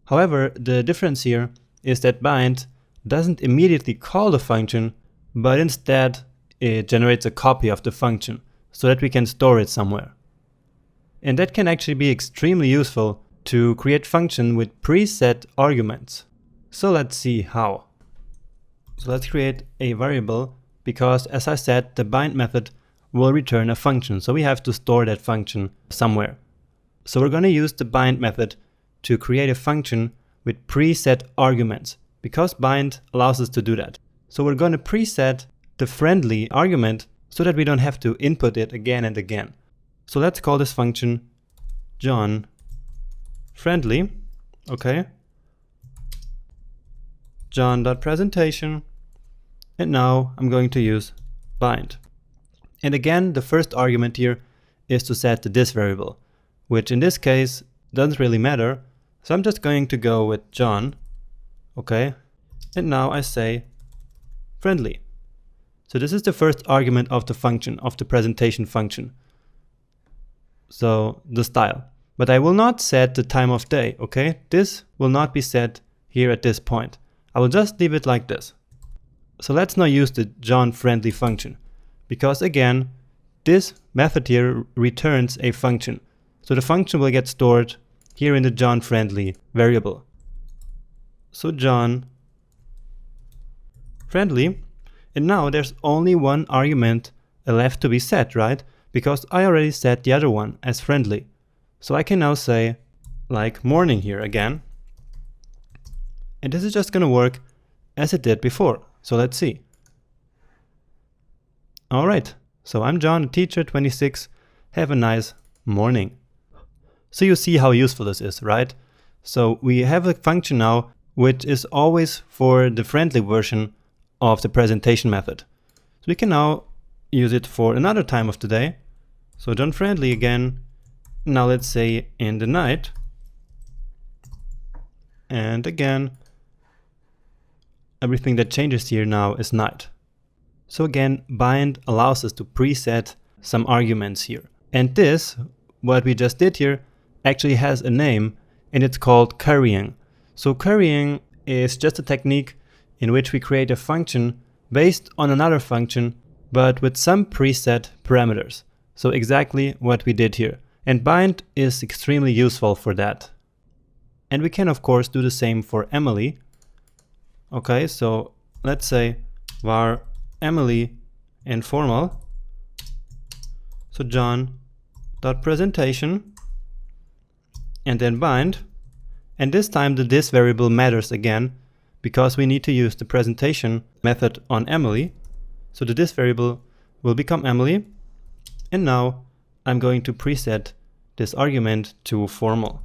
However, the difference here is that bind doesn't immediately call the function, but instead it generates a copy of the function so that we can store it somewhere. And that can actually be extremely useful to create function with preset arguments. So let's see how. So let's create a variable because, as I said, the bind method will return a function. So we have to store that function somewhere. So we're going to use the bind method to create a function with preset arguments because bind allows us to do that. So we're going to preset the friendly argument so that we don't have to input it again and again. So let's call this function John friendly. Okay. John.presentation. And now I'm going to use bind. And again, the first argument here is to set the this variable, which in this case doesn't really matter. So I'm just going to go with John. Okay. And now I say friendly. So this is the first argument of the function, of the presentation function. So the style. But I will not set the time of day, okay? This will not be set here at this point. I will just leave it like this. So let's now use the John friendly function. Because again, this method here returns a function. So the function will get stored here in the John friendly variable. So John friendly. And now there's only one argument left to be set, right? Because I already set the other one as friendly. So I can now say like morning here again. And this is just going to work as it did before. So let's see. All right. So I'm John, a teacher, 26. Have a nice morning. So you see how useful this is, right? So we have a function now which is always for the friendly version of the presentation method. So we can now use it for another time of the day. So John friendly again. Now let's say in the night. And again, everything that changes here now is night. So again, bind allows us to preset some arguments here. And this, what we just did here, actually has a name, and it's called currying. So currying is just a technique in which we create a function based on another function, but with some preset parameters. So exactly what we did here. And bind is extremely useful for that. And we can of course do the same for Emily. Okay, so let's say var Emily informal. So John.presentation. and then bind. And this time the this variable matters again, because we need to use the presentation method on Emily. So the this variable will become Emily. And now I'm going to preset this argument to formal.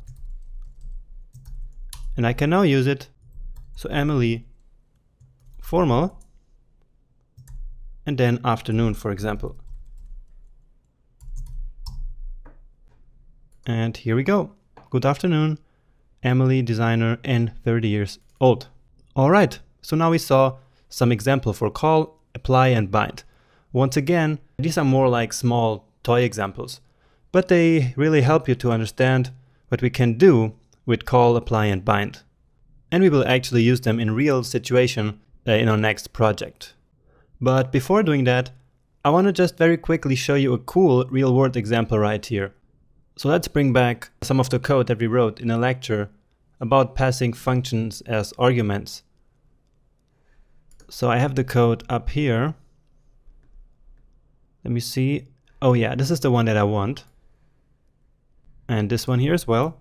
And I can now use it. So Emily formal, and then afternoon, for example. And here we go. Good afternoon, Emily, designer and 30 years old. All right, so now we saw some example for call, apply and bind. Once again, these are more like small toy examples, but they really help you to understand what we can do with call, apply and bind. And we will actually use them in real situation in our next project. But before doing that, I want to just very quickly show you a cool real-world example right here. So let's bring back some of the code that we wrote in a lecture about passing functions as arguments. So I have the code up here. Let me see. Oh yeah, this is the one that I want. And this one here as well.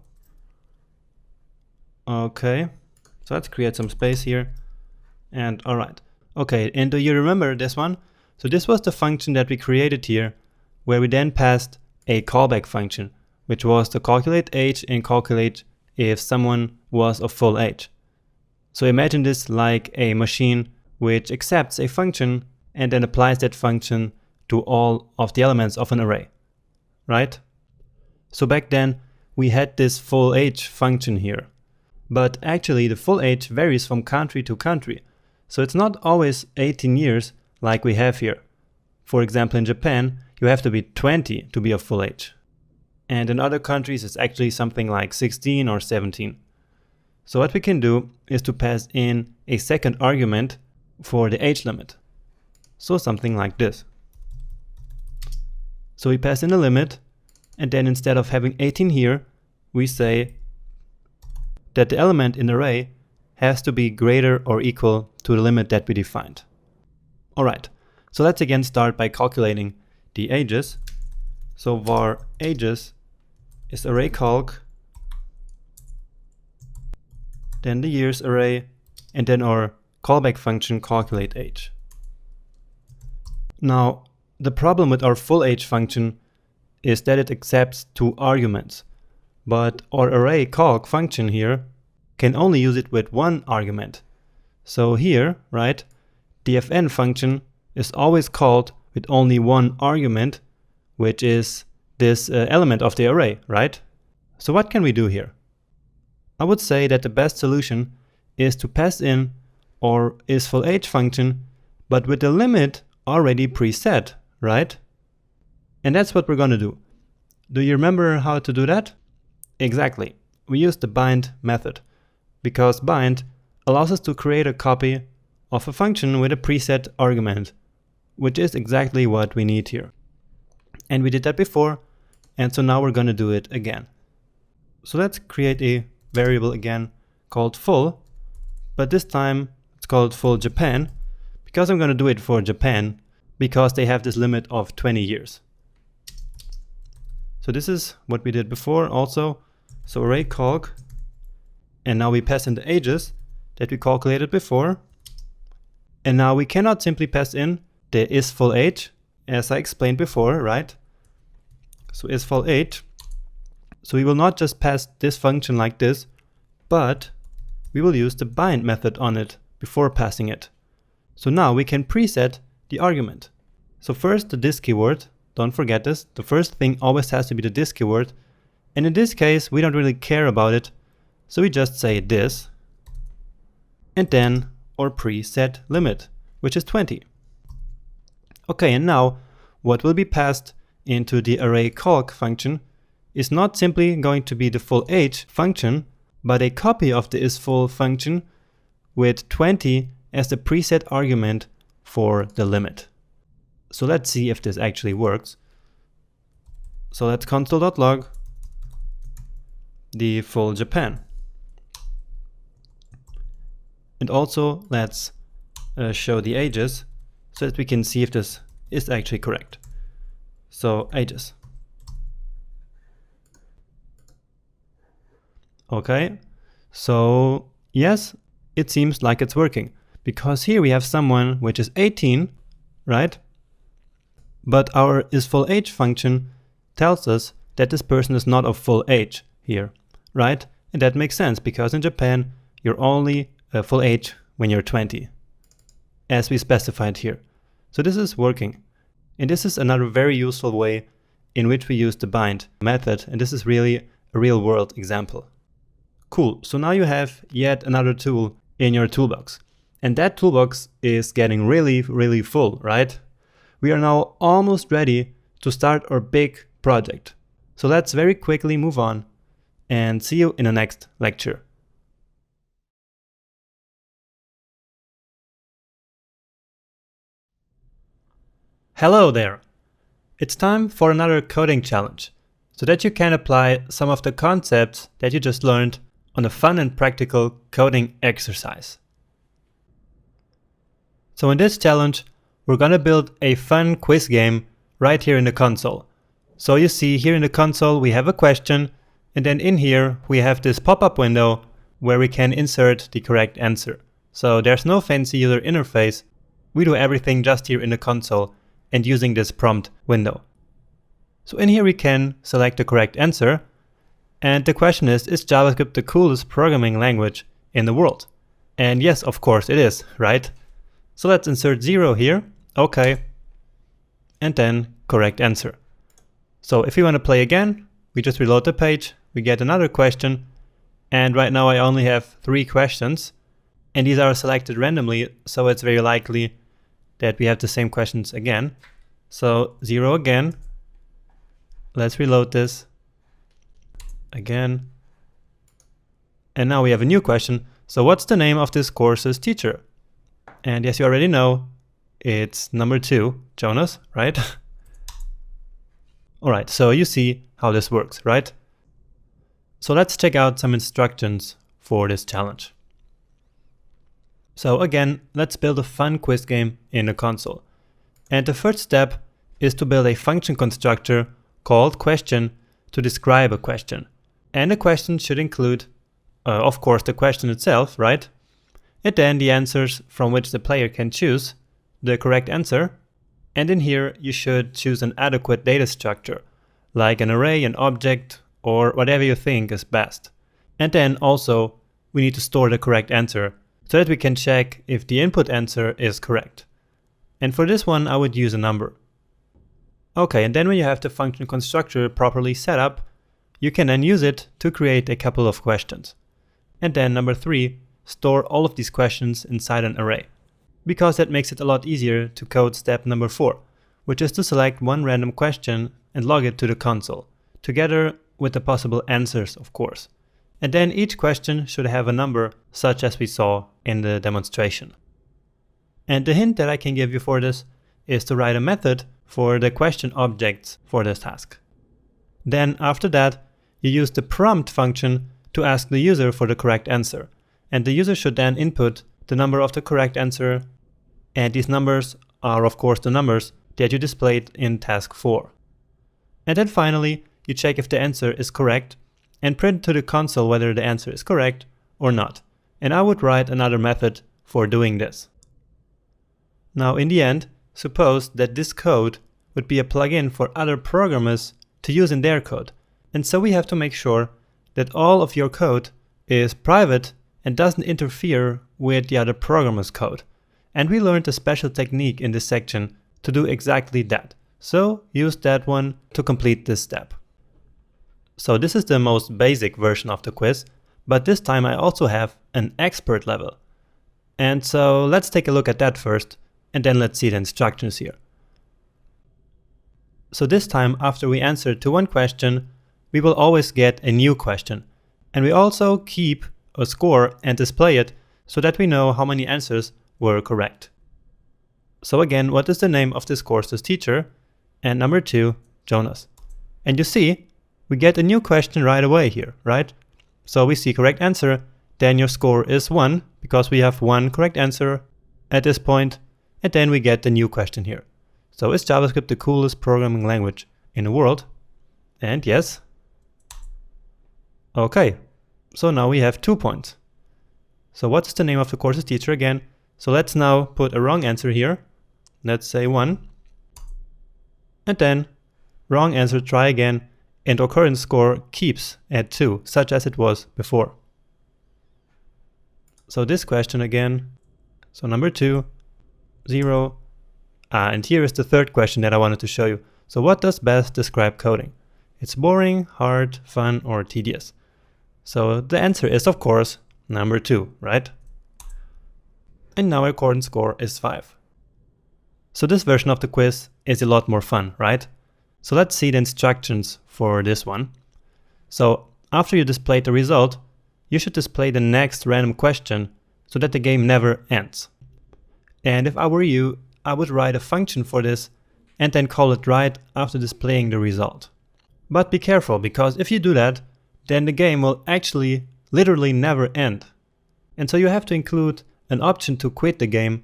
Okay, so let's create some space here. And all right. Okay, and do you remember this one? So this was the function that we created here, where we then passed a callback function, which was to calculate age and calculate if someone was of full age. So imagine this like a machine which accepts a function and then applies that function to all of the elements of an array, right? So back then we had this full age function here, but actually the full age varies from country to country. So it's not always 18 years like we have here. For example, in Japan, you have to be 20 to be of full age. And in other countries, it's actually something like 16 or 17. So what we can do is to pass in a second argument for the age limit. So something like this. So we pass in a limit, and then instead of having 18 here, we say that the element in the array has to be greater or equal to the limit that we defined. Alright, so let's again start by calculating the ages. So var ages is array calc, then the years array, and then our callback function calculate age. Now, the problem with our full age function is that it accepts 2 arguments, but our array calc function here can only use it with 1 argument. So here, right, the fn function is always called with only 1 argument, which is this element of the array, right? So what can we do here? I would say that the best solution is to pass in our isFullAge function, but with the limit already preset, right? And that's what we're going to do. Do you remember how to do that? Exactly. We use the bind method, because bind allows us to create a copy of a function with a preset argument, which is exactly what we need here. And we did that before, and so now we're going to do it again. So let's create a variable again called full, but this time it's called full Japan, because I'm going to do it for Japan, because they have this limit of 20 years. So this is what we did before also. So array calc, and now we pass in the ages that we calculated before. And now we cannot simply pass in the isFullAge, as I explained before, right? So isFullAge. So we will not just pass this function like this, but we will use the bind method on it before passing it. So now we can preset the argument. So first the this keyword, don't forget this, the first thing always has to be the this keyword. And in this case, we don't really care about it. So we just say this, and then our preset limit, which is 20. Okay, and now what will be passed into the array calc function is not simply going to be the full age function, but a copy of the isFull function with 20 as the preset argument for the limit. So let's see if this actually works. So let's console.log the full Japan. And also let's show the ages so that we can see if this is actually correct. So ages. Okay, so yes, it seems like it's working, because here we have someone which is 18, right? But our isFullAge function tells us that this person is not of full age here, right? And that makes sense, because in Japan, you're only full age when you're 20, as we specified here. So this is working. And this is another very useful way in which we use the bind method. And this is really a real world example. Cool, so now you have yet another tool in your toolbox. And that toolbox is getting really full, right? We are now almost ready to start our big project. So let's very quickly move on and see you in the next lecture. Hello there! It's time for another coding challenge, so that you can apply some of the concepts that you just learned on a fun and practical coding exercise. So in this challenge, we're gonna build a fun quiz game right here in the console. So you see here in the console we have a question, and then in here we have this pop-up window where we can insert the correct answer. So there's no fancy user interface, we do everything just here in the console and using this prompt window. So in here we can select the correct answer, and the question is JavaScript the coolest programming language in the world? And yes, of course it is, right? So let's insert 0 here, okay, and then correct answer. So if we want to play again, we just reload the page, we get another question, and right now I only have 3 questions, and these are selected randomly, so it's very likely that we have the same questions again. So 0 again, let's reload this again, and now we have a new question. So what's the name of this course's teacher? And yes, you already know, it's number 2, Jonas, right? Alright, so you see how this works, right? So let's check out some instructions for this challenge. So again, let's build a fun quiz game in the console. And the first step is to build a function constructor called question to describe a question. And the question should include, of course, the question itself, right? And then the answers from which the player can choose the correct answer. And in here, you should choose an adequate data structure, like an array, an object, or whatever you think is best. And then also, we need to store the correct answer so that we can check if the input answer is correct. And for this one, I would use a number. Okay, and then when you have the function constructor properly set up, you can then use it to create a couple of questions. And then number 3, store all of these questions inside an array, because that makes it a lot easier to code step number 4, which is to select one random question and log it to the console, together with the possible answers, of course. And then each question should have a number, such as we saw in the demonstration. And the hint that I can give you for this is to write a method for the question objects for this task. Then after that, you use the prompt function to ask the user for the correct answer. And the user should then input the number of the correct answer, and these numbers are of course the numbers that you displayed in task 4. And then finally, you check if the answer is correct and print to the console whether the answer is correct or not. And I would write another method for doing this. Now in the end, suppose that this code would be a plugin for other programmers to use in their code. And so we have to make sure that all of your code is private and doesn't interfere with the other programmer's code. And we learned a special technique in this section to do exactly that. So use that one to complete this step. So this is the most basic version of the quiz, but this time I also have an expert level. And so let's take a look at that first, and then let's see the instructions here. So this time, after we answer to one question, we will always get a new question. And we also keep a score and display it so that we know how many answers were correct. So again, what is the name of this course's teacher? And number 2, Jonas. And you see, we get a new question right away here, right? So we see correct answer, then your score is 1, because we have 1 correct answer at this point, and then we get the new question here. So is JavaScript the coolest programming language in the world? And yes. Okay, So now we have 2 points. So what's the name of the course's teacher again? So let's now put a wrong answer here. Let's say 1. And then wrong answer, try again, and our current score keeps at 2, such as it was before. So this question again, so number 2, 0. And here is the third question that I wanted to show you. So what does best describe coding? It's boring, hard, fun, or tedious. So the answer is, of course, number 2, right? And now our current score is 5. So this version of the quiz is a lot more fun, right? So let's see the instructions for this one. So after you displayed the result, you should display the next random question so that the game never ends. And if I were you, I would write a function for this and then call it right after displaying the result. But be careful, because if you do that, then the game will actually literally never end. And so you have to include an option to quit the game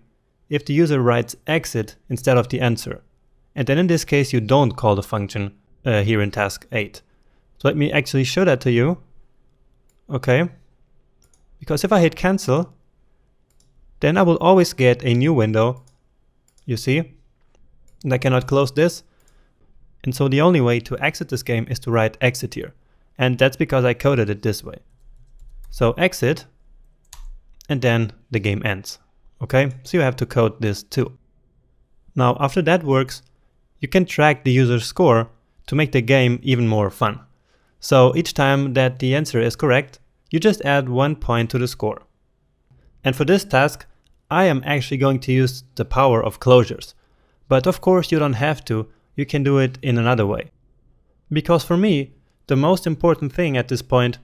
if the user writes exit instead of the answer. And then in this case you don't call the function here in task 8. So let me actually show that to you. Okay. Because if I hit cancel, then I will always get a new window. You see? And I cannot close this. And so the only way to exit this game is to write exit here. And that's because I coded it this way. So exit, and then the game ends. Okay, so you have to code this too. Now after that works, you can track the user's score to make the game even more fun. So each time that the answer is correct, you just add 1 point to the score. And for this task, I am actually going to use the power of closures. But of course you don't have to, you can do it in another way. Because for me, the most important thing at this point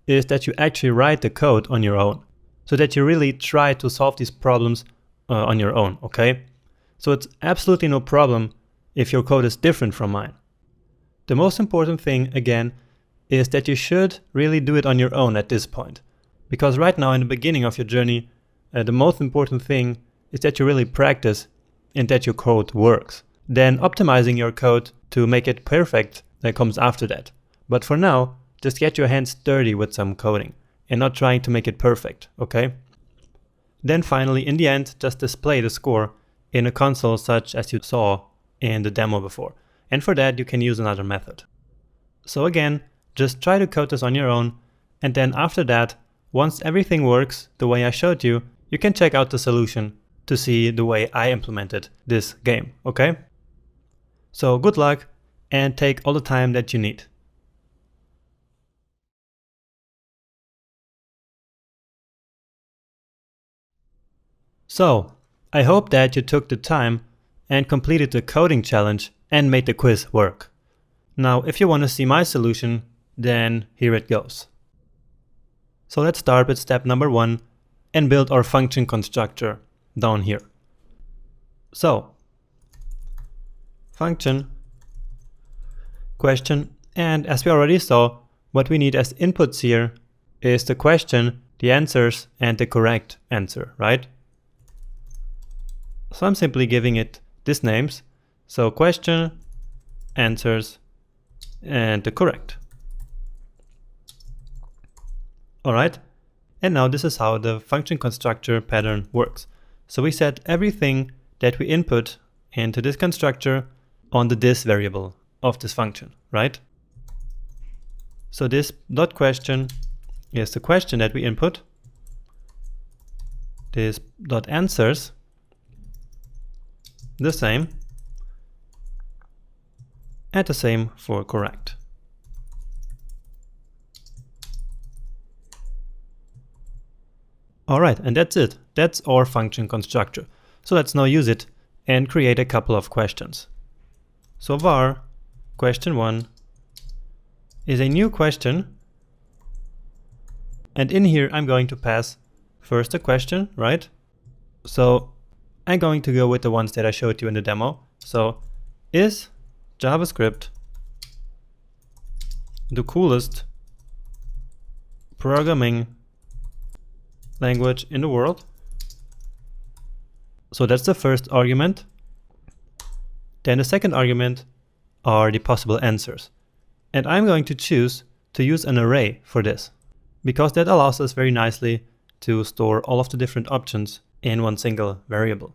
is that you actually write the code on your own. So that you really try to solve these problems on your own, okay? So it's absolutely no problem if your code is different from mine. The most important thing, again, is that you should really do it on your own at this point. Because right now in the beginning of your journey, the most important thing is that you really practice and that your code works. Then optimizing your code to make it perfect comes after that. But for now, just get your hands dirty with some coding and not trying to make it perfect, okay? Then finally, in the end, just display the score in a console such as you saw in the demo before. And for that, you can use another method. So again, just try to code this on your own. And then after that, once everything works the way I showed you, you can check out the solution to see the way I implemented this game, okay? So good luck and take all the time that you need. So, I hope that you took the time and completed the coding challenge and made the quiz work. Now, if you want to see my solution, then here it goes. So let's start with step number 1 and build our function constructor down here. So, function, question, and as we already saw, what we need as inputs here is the question, the answers, and the correct answer, right? So I'm simply giving it these names. So question, answers, and the correct. Alright, and now this is how the function constructor pattern works. So we set everything that we input into this constructor on the this variable of this function, right? So this dot question is the question that we input. This dot answers, the same, and the same for correct. Alright, and that's it. That's our function constructor. So let's now use it and create a couple of questions. So var question1 is a new question, and in here I'm going to pass first a question, right? So I'm going to go with the ones that I showed you in the demo. So is JavaScript the coolest programming language in the world? So that's the first argument. Then the second argument are the possible answers. And I'm going to choose to use an array for this, because that allows us very nicely to store all of the different options in one single variable.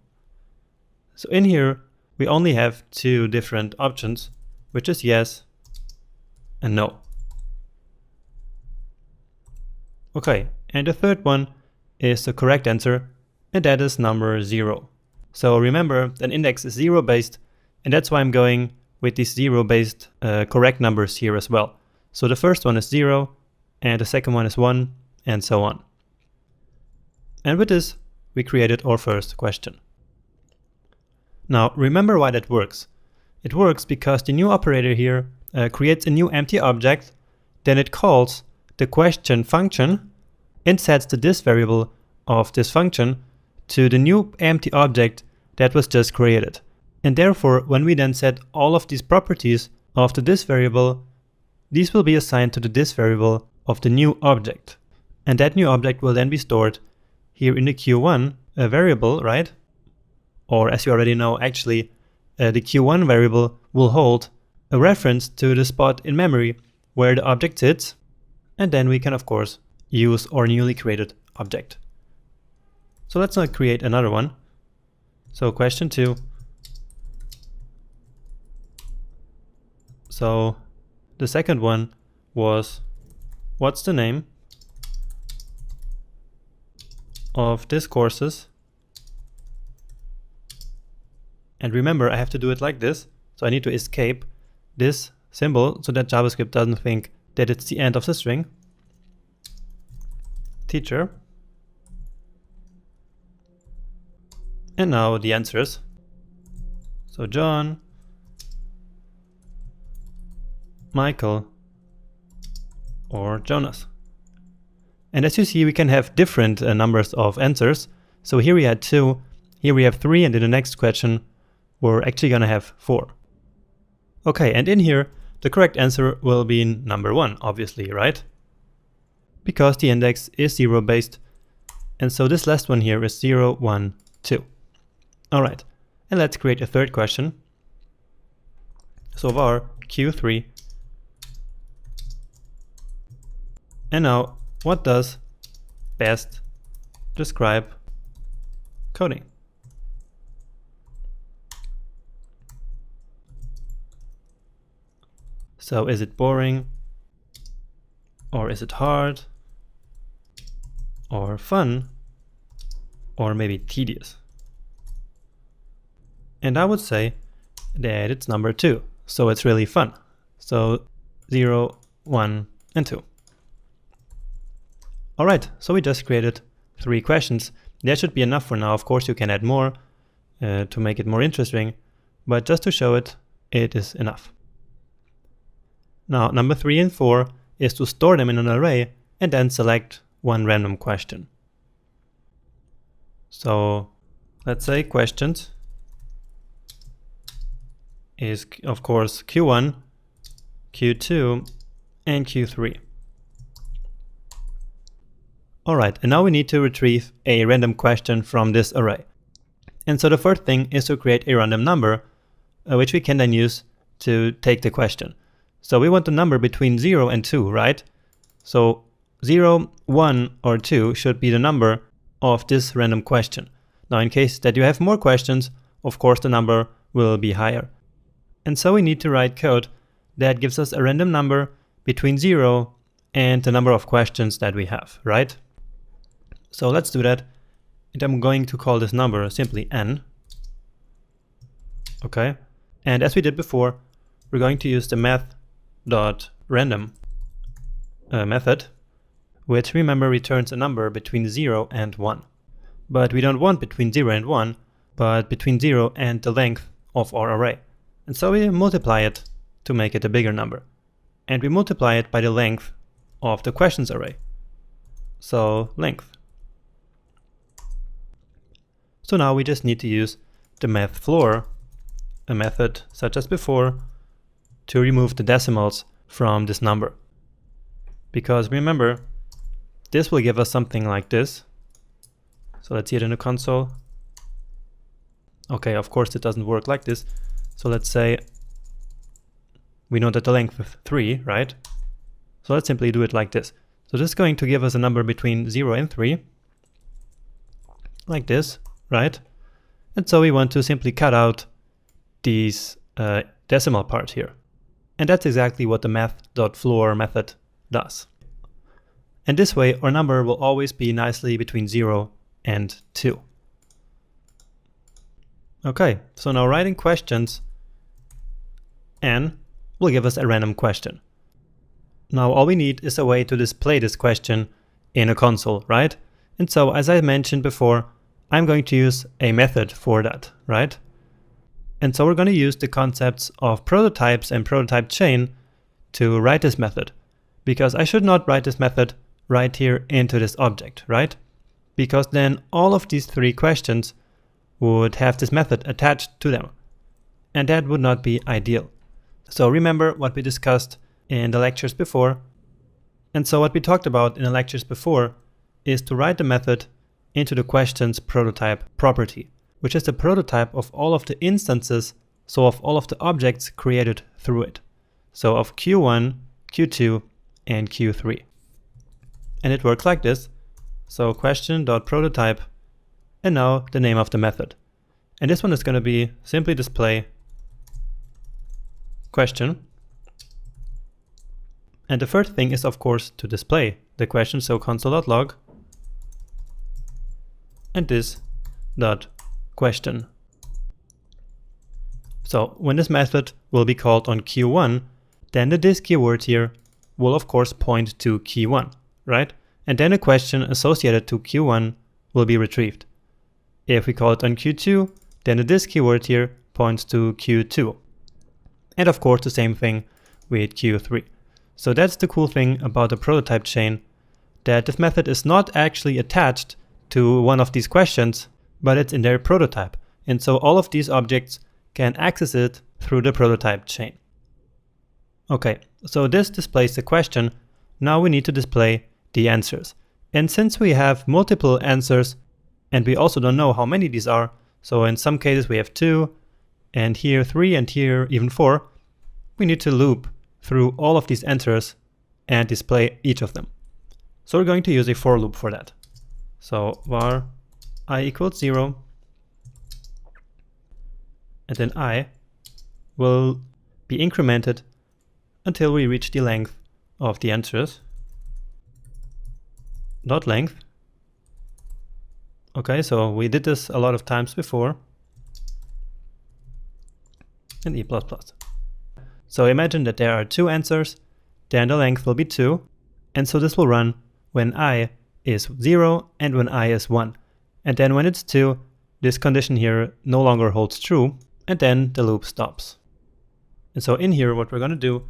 So in here, we only have two different options, which is yes and no. Okay, and the third one is the correct answer, and that is number 0. So remember, an index is 0 based, and that's why I'm going with these 0 based correct numbers here as well. So the first one is 0, and the second one is 1, and so on. And with this, we created our first question. Now, remember why that works. It works because the new operator here creates a new empty object, then it calls the question function and sets the this variable of this function to the new empty object that was just created. And therefore, when we then set all of these properties of the this variable, these will be assigned to the this variable of the new object. And that new object will then be stored here in the Q1 variable, right? Or as you already know, actually, the Q1 variable will hold a reference to the spot in memory where the object sits, and then we can, of course, use our newly created object. So let's now create another one. So question 2. So the second one was, what's the name of this courses? And remember, I have to do it like this. So I need to escape this symbol so that JavaScript doesn't think that it's the end of the string. Teacher. And now the answers. So John, Michael, or Jonas. And as you see, we can have different numbers of answers. So here we had 2, here we have 3, and in the next question, we're actually going to have 4. Okay, and in here, the correct answer will be number 1, obviously, right? Because the index is 0 based. And so this last one here is 0, 1, 2. All right, and let's create a third question. So var Q3. And now, what does best describe coding? So is it boring, or is it hard, or fun, or maybe tedious? And I would say that it's number 2, so it's really fun. So 0, 1, and 2. All right, so we just created 3 questions. That should be enough for now. Of course, you can add more to make it more interesting, but just to show it, it is enough. Now, number 3 and 4 is to store them in an array and then select one random question. So let's say questions is, of course, Q1, Q2, and Q3. All right, and now we need to retrieve a random question from this array. And so the first thing is to create a random number, which we can then use to take the question. So we want a number between 0 and 2, right? So 0, 1, or 2 should be the number of this random question. Now, in case that you have more questions, of course, the number will be higher. And so we need to write code that gives us a random number between 0 and the number of questions that we have, right? So let's do that. And I'm going to call this number simply n. Okay. And as we did before, we're going to use the math.random method, which, remember, returns a number between 0 and 1. But we don't want between 0 and 1, but between 0 and the length of our array. And so we multiply it to make it a bigger number. And we multiply it by the length of the questions array. So length. So now we just need to use the math floor, a method such as before, to remove the decimals from this number. Because remember, this will give us something like this. So let's see it in the console. Okay, of course it doesn't work like this. So let's say we know that the length is 3, right? So let's simply do it like this. So this is going to give us a number between 0 and 3, like this, right? And so we want to simply cut out these decimal part here. And that's exactly what the math.floor method does. And this way our number will always be nicely between 0 and 2. Okay, so now writing questions, n will give us a random question. Now all we need is a way to display this question in a console, right? And so as I mentioned before, I'm going to use a method for that, right? And so we're going to use the concepts of prototypes and prototype chain to write this method, because I should not write this method right here into this object, right? Because then all of these three questions would have this method attached to them, and that would not be ideal. So remember what we discussed in the lectures before. And so what we talked about in the lectures before is to write the method into the question's prototype property, which is the prototype of all of the instances, so of all of the objects created through it. So of Q1, Q2, and Q3. And it works like this. So question.prototype, and now the name of the method. And this one is going to be simply display question. And the first thing is, of course, to display the question, so console.log, and this dot question. So when this method will be called on Q1, then the this keyword here will of course point to Q1, right? And then a question associated to Q1 will be retrieved. If we call it on Q2, then the this keyword here points to Q2. And of course the same thing with Q3. So that's the cool thing about the prototype chain, that this method is not actually attached to one of these questions, but it's in their prototype. And so all of these objects can access it through the prototype chain. Okay, so this displays the question. Now we need to display the answers. And since we have multiple answers, and we also don't know how many these are, so in some cases we have 2, and here 3, and here even 4, we need to loop through all of these answers and display each of them. So we're going to use a for loop for that. So var I equals 0, and then I will be incremented until we reach the length of the answers. Dot length. Okay, so we did this a lot of times before. And e++. So imagine that there are 2 answers, then the length will be 2, and so this will run when I is 0 and when I is 1. And then when it's 2, this condition here no longer holds true, and then the loop stops. And so in here what we're going to do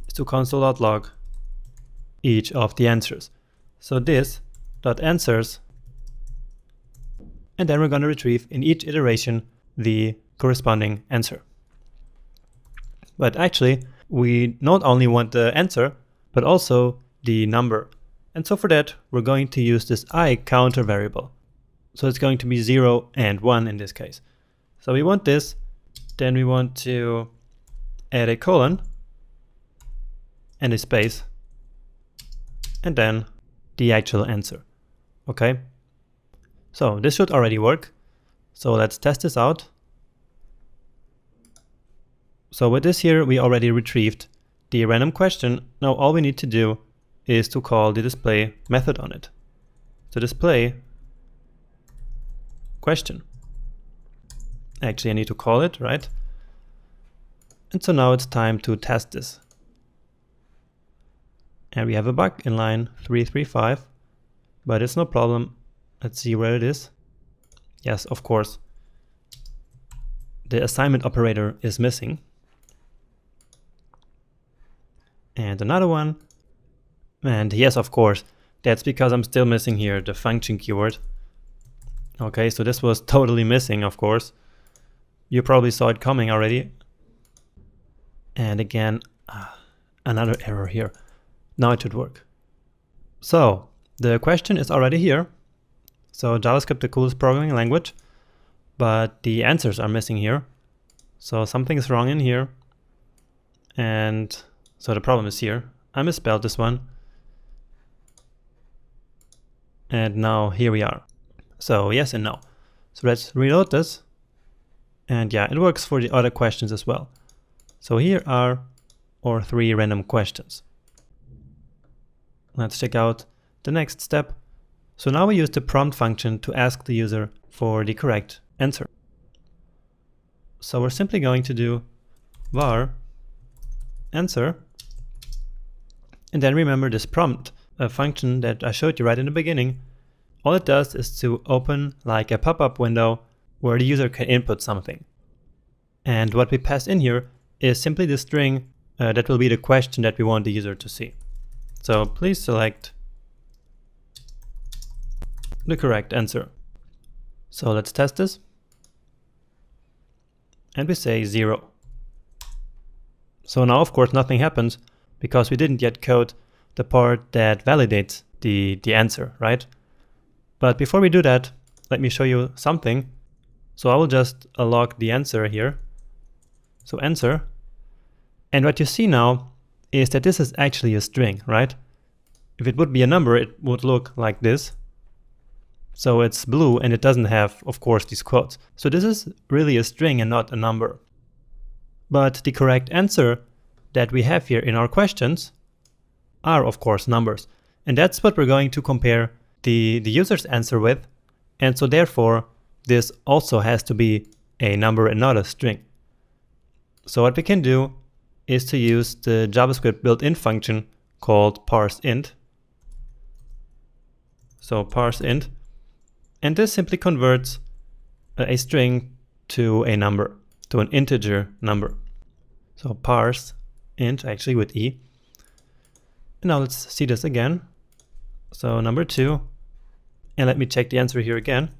is to console.log each of the answers. So this dot answers, and then we're going to retrieve in each iteration the corresponding answer. But actually we not only want the answer, but also the number. And so for that we're going to use this I counter variable. So it's going to be 0 and 1 in this case. So we want this, then we want to add a colon and a space, and then the actual answer. Okay, so this should already work. So let's test this out. So with this here, we already retrieved the random question. Now all we need to do is to call the display method on it. So display question. Actually, I need to call it, right? And so now it's time to test this. And we have a bug in line 335, but it's no problem. Let's see where it is. Yes, of course. The assignment operator is missing. And another one. And yes, of course, that's because I'm still missing here the function keyword. Okay, so this was totally missing, of course. You probably saw it coming already. And again, another error here. Now it should work. So the question is already here. So JavaScript, the coolest programming language, but the answers are missing here. So something is wrong in here. And so the problem is here. I misspelled this one. And now here we are. So yes and no. So let's reload this. And yeah, it works for the other questions as well. So here are our 3 random questions. Let's check out the next step. So now we use the prompt function to ask the user for the correct answer. So we're simply going to do var answer. And then remember this prompt function that I showed you right in the beginning. All it does is to open like a pop-up window where the user can input something. And what we pass in here is simply the string that will be the question that we want the user to see. So please select the correct answer. So let's test this. And we say 0. So now of course nothing happens because we didn't yet code the part that validates the answer, right? But before we do that, let me show you something. So I will just log the answer here. So answer. And what you see now is that this is actually a string, right? If it would be a number, it would look like this. So it's blue and it doesn't have, of course, these quotes. So this is really a string and not a number. But the correct answer that we have here in our questions are, of course, numbers. And that's what we're going to compare the user's answer with. And so therefore, this also has to be a number and not a string. So what we can do is to use the JavaScript built-in function called parseInt. So parseInt. And this simply converts a string to a number, to an integer number. So parseInt, actually with E. And now let's see this again. So number 2. And let me check the answer here again.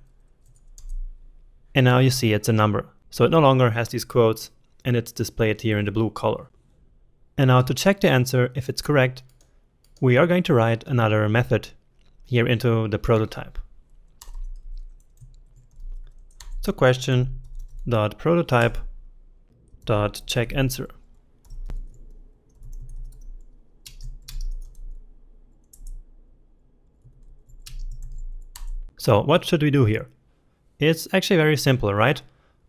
And now you see it's a number. So it no longer has these quotes and it's displayed here in the blue color. And now to check the answer, if it's correct, we are going to write another method here into the prototype. So question.prototype.checkAnswer. So what should we do here? It's actually very simple, right?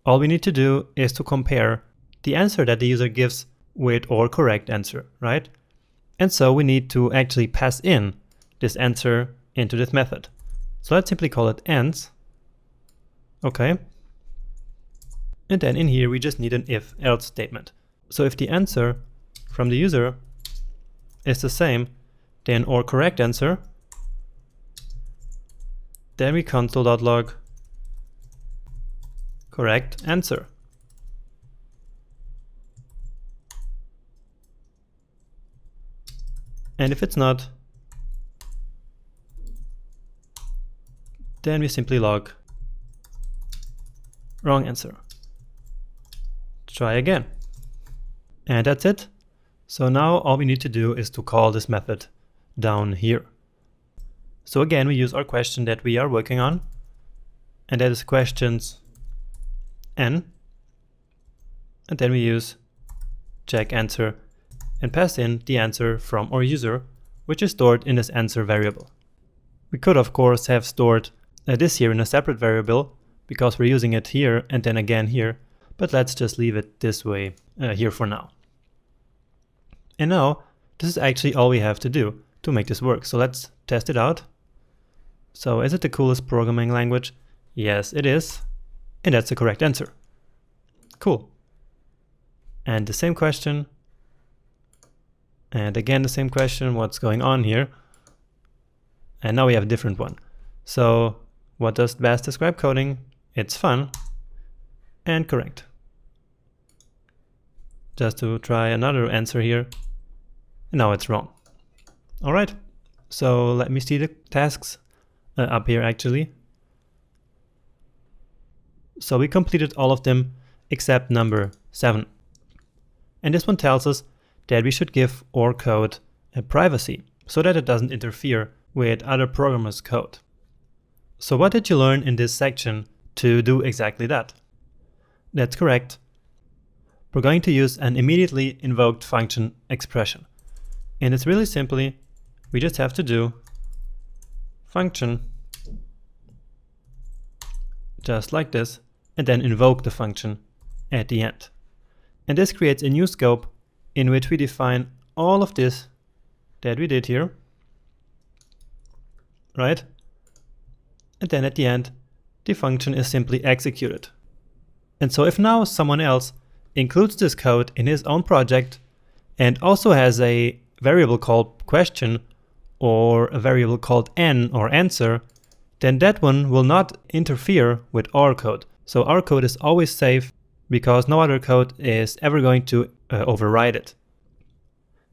All we need to do is to compare the answer that the user gives with our correct answer, right? And so we need to actually pass in this answer into this method. So let's simply call it ans. Okay. And then in here we just need an if-else statement. So if the answer from the user is the same, then our correct answer, then we console.log correct answer. And if it's not, then we simply log wrong answer. Try again. And that's it. So now all we need to do is to call this method down here. So again, we use our question that we are working on, and that is questions n. And then we use check answer and pass in the answer from our user, which is stored in this answer variable. We could of course have stored this here in a separate variable because we're using it here and then again here, but let's just leave it this way here for now. And now this is actually all we have to do to make this work. So let's test it out. So is it the coolest programming language? Yes, it is. And that's the correct answer. Cool. And the same question. And again, the same question, what's going on here? And now we have a different one. So what does Bass describe coding? It's fun and correct. Just to try another answer here. And now it's wrong. All right. So let me see the tasks up here actually. So we completed all of them except number 7. And this one tells us that we should give our code a privacy so that it doesn't interfere with other programmers' code. So what did you learn in this section to do exactly that? That's correct. We're going to use an immediately invoked function expression. And it's really simply, we just have to do function, just like this, and then invoke the function at the end. And this creates a new scope in which we define all of this that we did here, right? And then at the end, the function is simply executed. And so if now someone else includes this code in his own project and also has a variable called question or a variable called n or answer, then that one will not interfere with our code. So our code is always safe because no other code is ever going to override it.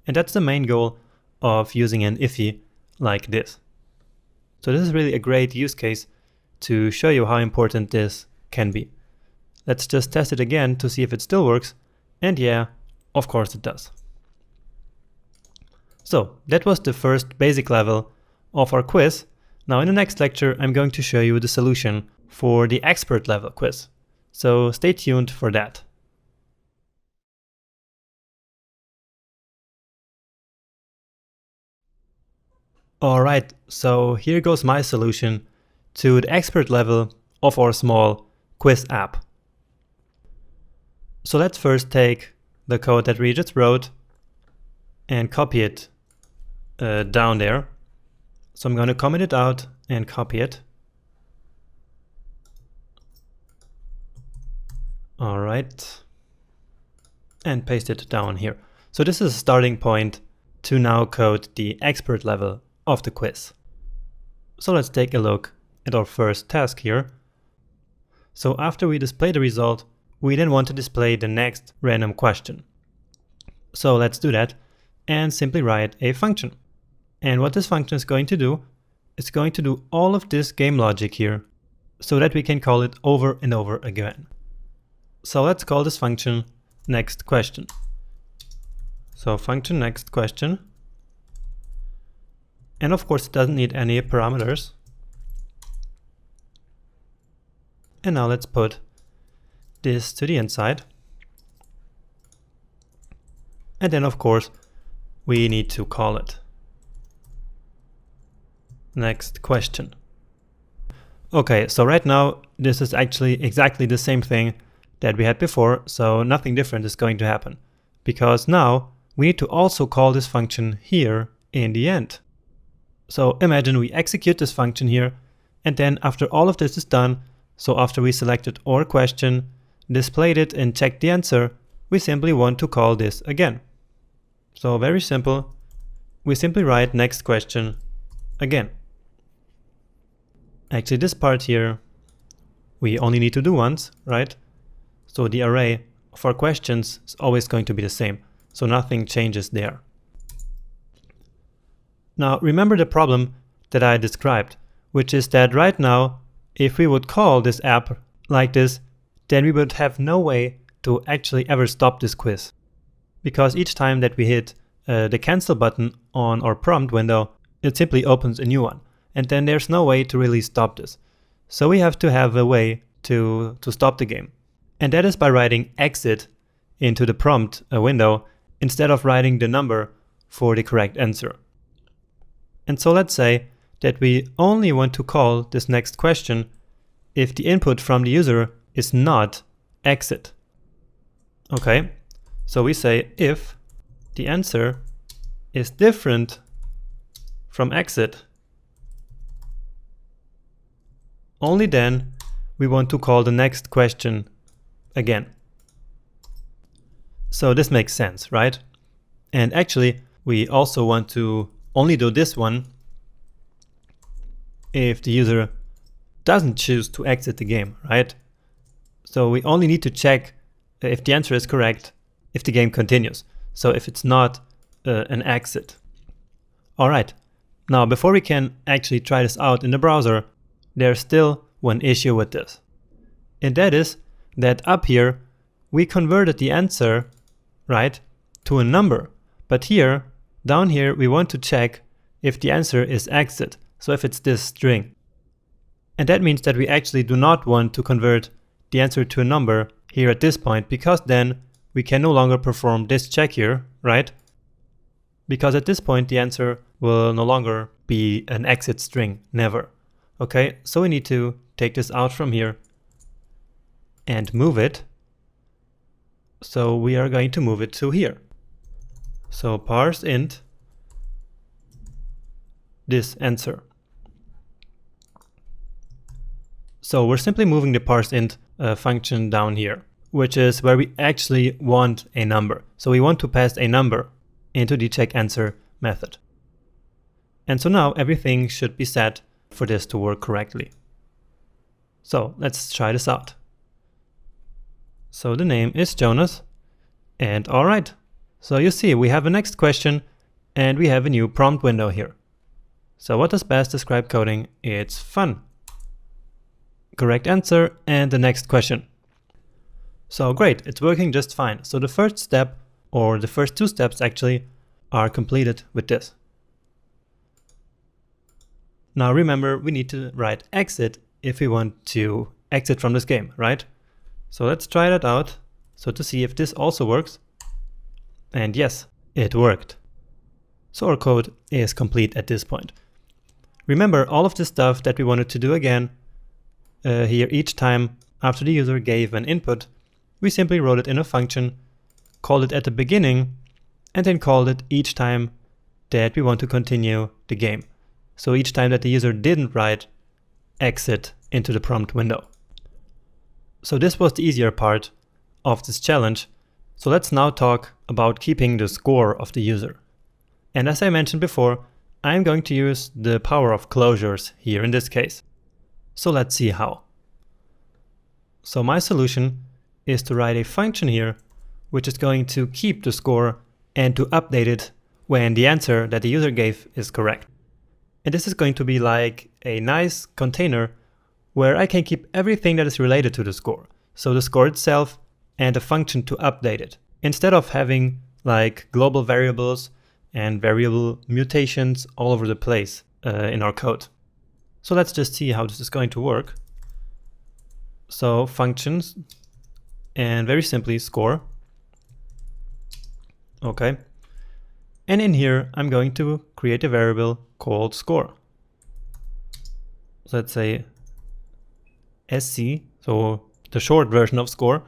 And that's the main goal of using an IFI like this. So this is really a great use case to show you how important this can be. Let's just test it again to see if it still works. And yeah, of course it does. So that was the first basic level of our quiz. Now in the next lecture, I'm going to show you the solution for the expert level quiz. So stay tuned for that. Alright, so here goes my solution to the expert level of our small quiz app. So let's first take the code that we just wrote and copy it down there. So I'm going to comment it out and copy it. Alright, and paste it down here. So this is a starting point to now code the expert level of the quiz. So let's take a look at our first task here. So after we display the result, we then want to display the next random question. So let's do that and simply write a function. And what this function is going to do, it's going to do all of this game logic here so that we can call it over and over again. So let's call this function next question. So function next question. And of course it doesn't need any parameters. And now let's put this to the inside. And then of course we need to call it next question. Okay, so right now this is actually exactly the same thing that we had before, so nothing different is going to happen. Because now we need to also call this function here in the end. So imagine we execute this function here, and then after all of this is done, so after we selected our question, displayed it and checked the answer, we simply want to call this again. So very simple, we simply write next question again. Actually this part here we only need to do once, right? So the array of our questions is always going to be the same, so nothing changes there. Now remember the problem that I described, which is that right now if we would call this app like this, then we would have no way to actually ever stop this quiz. Because each time that we hit the cancel button on our prompt window, it simply opens a new one. And then there's no way to really stop this. So we have to have a way to stop the game. And that is by writing exit into the prompt window instead of writing the number for the correct answer. And so let's say that we only want to call this next question if the input from the user is not exit. Okay, so we say if the answer is different from exit, only then we want to call the next question again. So this makes sense, right? And actually we also want to only do this one if the user doesn't choose to exit the game, right? So we only need to check if the answer is correct if the game continues. So if it's not an exit. Alright, now before we can actually try this out in the browser, there's still one issue with this. And that is that up here we converted the answer, right, to a number. But here, down here, we want to check if the answer is exit. So if it's this string. And that means that we actually do not want to convert the answer to a number here at this point, because then we can no longer perform this check here, right? Because at this point the answer will no longer be an exit string, never. Okay, so we need to take this out from here and move it. So we are going to move it to here. So parse int this answer. So we're simply moving the parse int function down here, which is where we actually want a number. So we want to pass a number into the check answer method. And so now everything should be set for this to work correctly. So let's try this out. So the name is Jonas, and all right. So you see, we have a next question and we have a new prompt window here. So what does best describe coding? It's fun. Correct answer and the next question. So great, it's working just fine. So the first step, or the first two steps actually, are completed with this. Now remember, we need to write exit if we want to exit from this game, right? So let's try that out, so to see if this also works. And yes, it worked. So our code is complete at this point. Remember, all of the stuff that we wanted to do again, here each time after the user gave an input, we simply wrote it in a function, called it at the beginning, and then called it each time that we want to continue the game. So each time that the user didn't write exit into the prompt window. So this was the easier part of this challenge. So let's now talk about keeping the score of the user. And as I mentioned before, I'm going to use the power of closures here in this case. So let's see how. So my solution is to write a function here, which is going to keep the score and to update it when the answer that the user gave is correct. And this is going to be like a nice container where I can keep everything that is related to the score. So the score itself and a function to update it, instead of having like global variables and variable mutations all over the place in our code. So let's just see how this is going to work. So functions, and very simply score. Okay. And in here, I'm going to create a variable called score. So let's say SC, so the short version of score,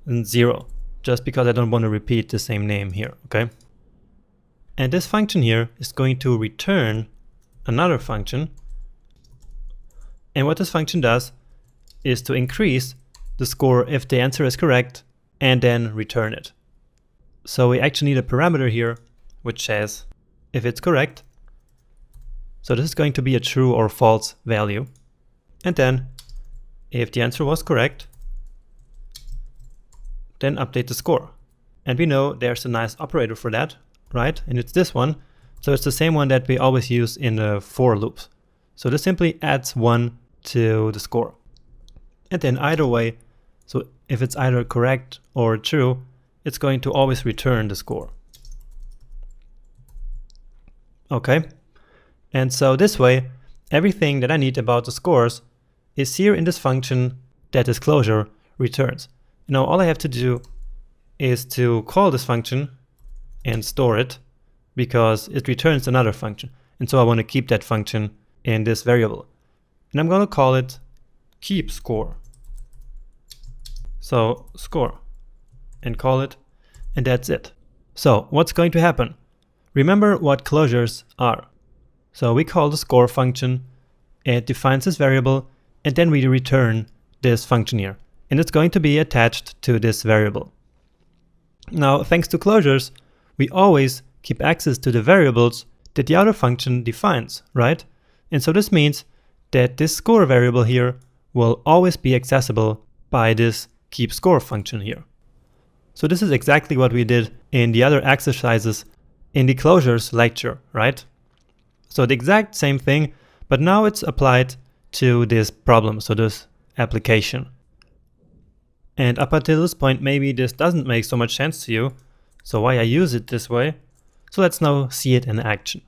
and 0, just because I don't want to repeat the same name here, okay? And this function here is going to return another function. And what this function does is to increase the score if the answer is correct and then return it. So we actually need a parameter here which says if it's correct. So this is going to be a true or false value. And then if the answer was correct, then update the score. And we know there's a nice operator for that, right? And it's this one. So it's the same one that we always use in the for loops. So this simply adds 1 to the score. And then either way, so if it's either correct or true, it's going to always return the score. Okay. And so this way, everything that I need about the scores is here in this function that this closure returns. Now all I have to do is to call this function and store it, because it returns another function. And so I want to keep that function in this variable. And I'm going to call it keep score. So score, and call it, and that's it. So what's going to happen? Remember what closures are. So we call the score function, it defines this variable, and then we return this function here. And it's going to be attached to this variable. Now, thanks to closures, we always keep access to the variables that the other function defines, right? And so this means that this score variable here will always be accessible by this keep score function here. So this is exactly what we did in the other exercises in the closures lecture, right? So the exact same thing, but now it's applied to this problem, so this application. And up until this point, maybe this doesn't make so much sense to you, so why I use it this way. So let's now see it in action.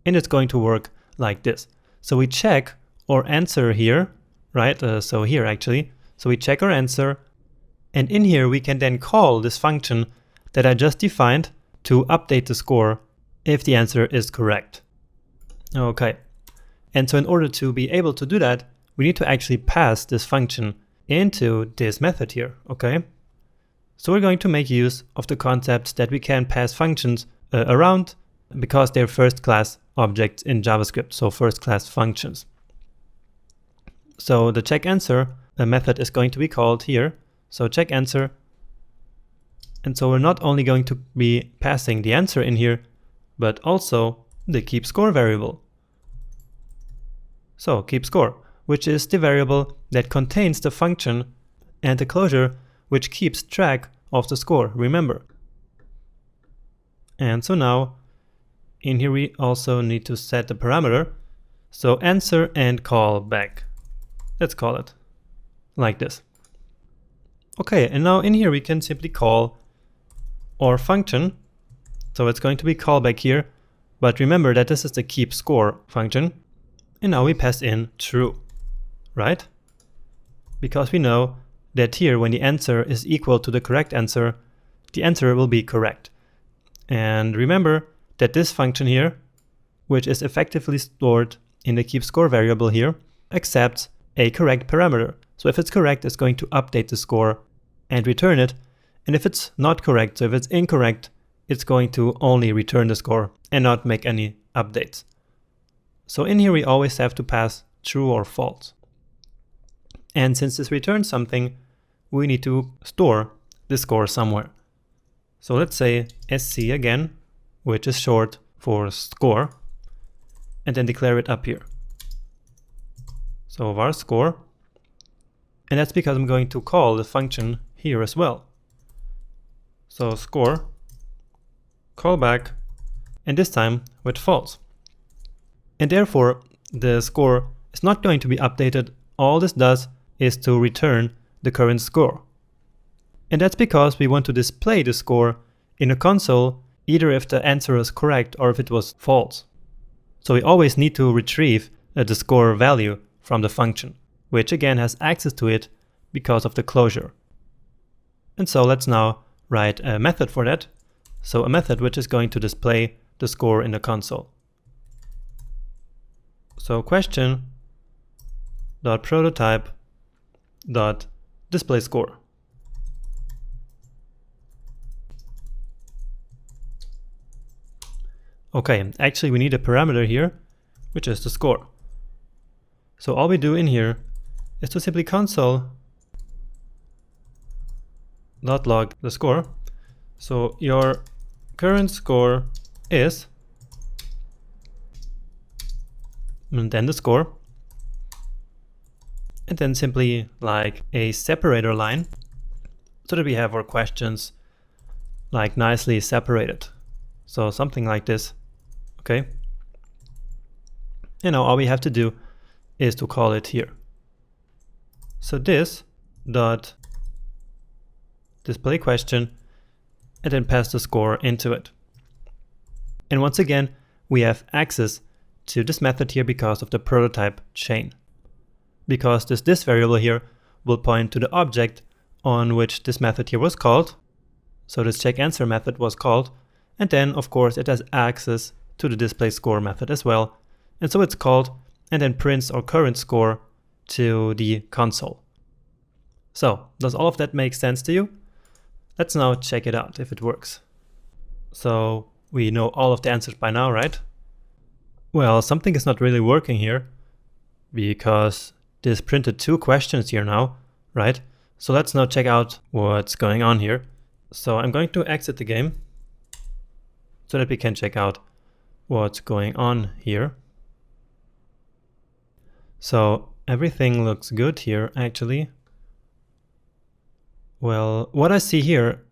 And it's going to work like this. So we check our answer here, right? So here actually. So we check our answer, and in here we can then call this function that I just defined to update the score if the answer is correct. Okay, and so in order to be able to do that, we need to actually pass this function into this method here, okay? So we're going to make use of the concept that we can pass functions around because they're first-class objects in JavaScript, so first-class functions. So the checkAnswer method is going to be called here, so checkAnswer. And so we're not only going to be passing the answer in here, but also the keepScore variable. So keepScore, which is the variable that contains the function, and the closure, which keeps track of the score, remember. And so now, in here we also need to set the parameter. So answer and call back. Let's call it like this. Okay, and now in here we can simply call our function. So it's going to be callback here, but remember that this is the keepScore function. And now we pass in true, right? Because we know that here when the answer is equal to the correct answer, the answer will be correct. And remember that this function here, which is effectively stored in the keepScore variable here, accepts a correct parameter. So if it's correct, it's going to update the score and return it. And if it's not correct, so if it's incorrect, it's going to only return the score and not make any updates. So in here we always have to pass true or false. And since this returns something, we need to store the score somewhere. So let's say sc again, which is short for score, and then declare it up here. So var score, and that's because I'm going to call the function here as well. So score, callback, and this time with false. And therefore the score is not going to be updated. All this does is to return the current score. And that's because we want to display the score in a console either if the answer is correct or if it was false. So we always need to retrieve the score value from the function, which again has access to it because of the closure. And so let's now write a method for that. So a method which is going to display the score in the console. So question.prototype.displayScore. Okay, actually we need a parameter here, which is the score. So all we do in here is to simply console.log the score. So your current score is, and then the score, and then simply like a separator line so that we have our questions like nicely separated. So something like this, okay? And now all we have to do is to call it here. So this dot display question, and then pass the score into it. And once again, we have access to this method here because of the prototype chain. Because this variable here will point to the object on which this method here was called. So this checkAnswer method was called. And then of course it has access to the displayScore method as well. And so it's called and then prints our current score to the console. So does all of that make sense to you? Let's now check it out if it works. So we know all of the answers by now, right? Well, something is not really working here because this printed 2 questions here now, right? So let's now check out what's going on here. So I'm going to exit the game so that we can check out what's going on here. So everything looks good here actually. Well, what I see here,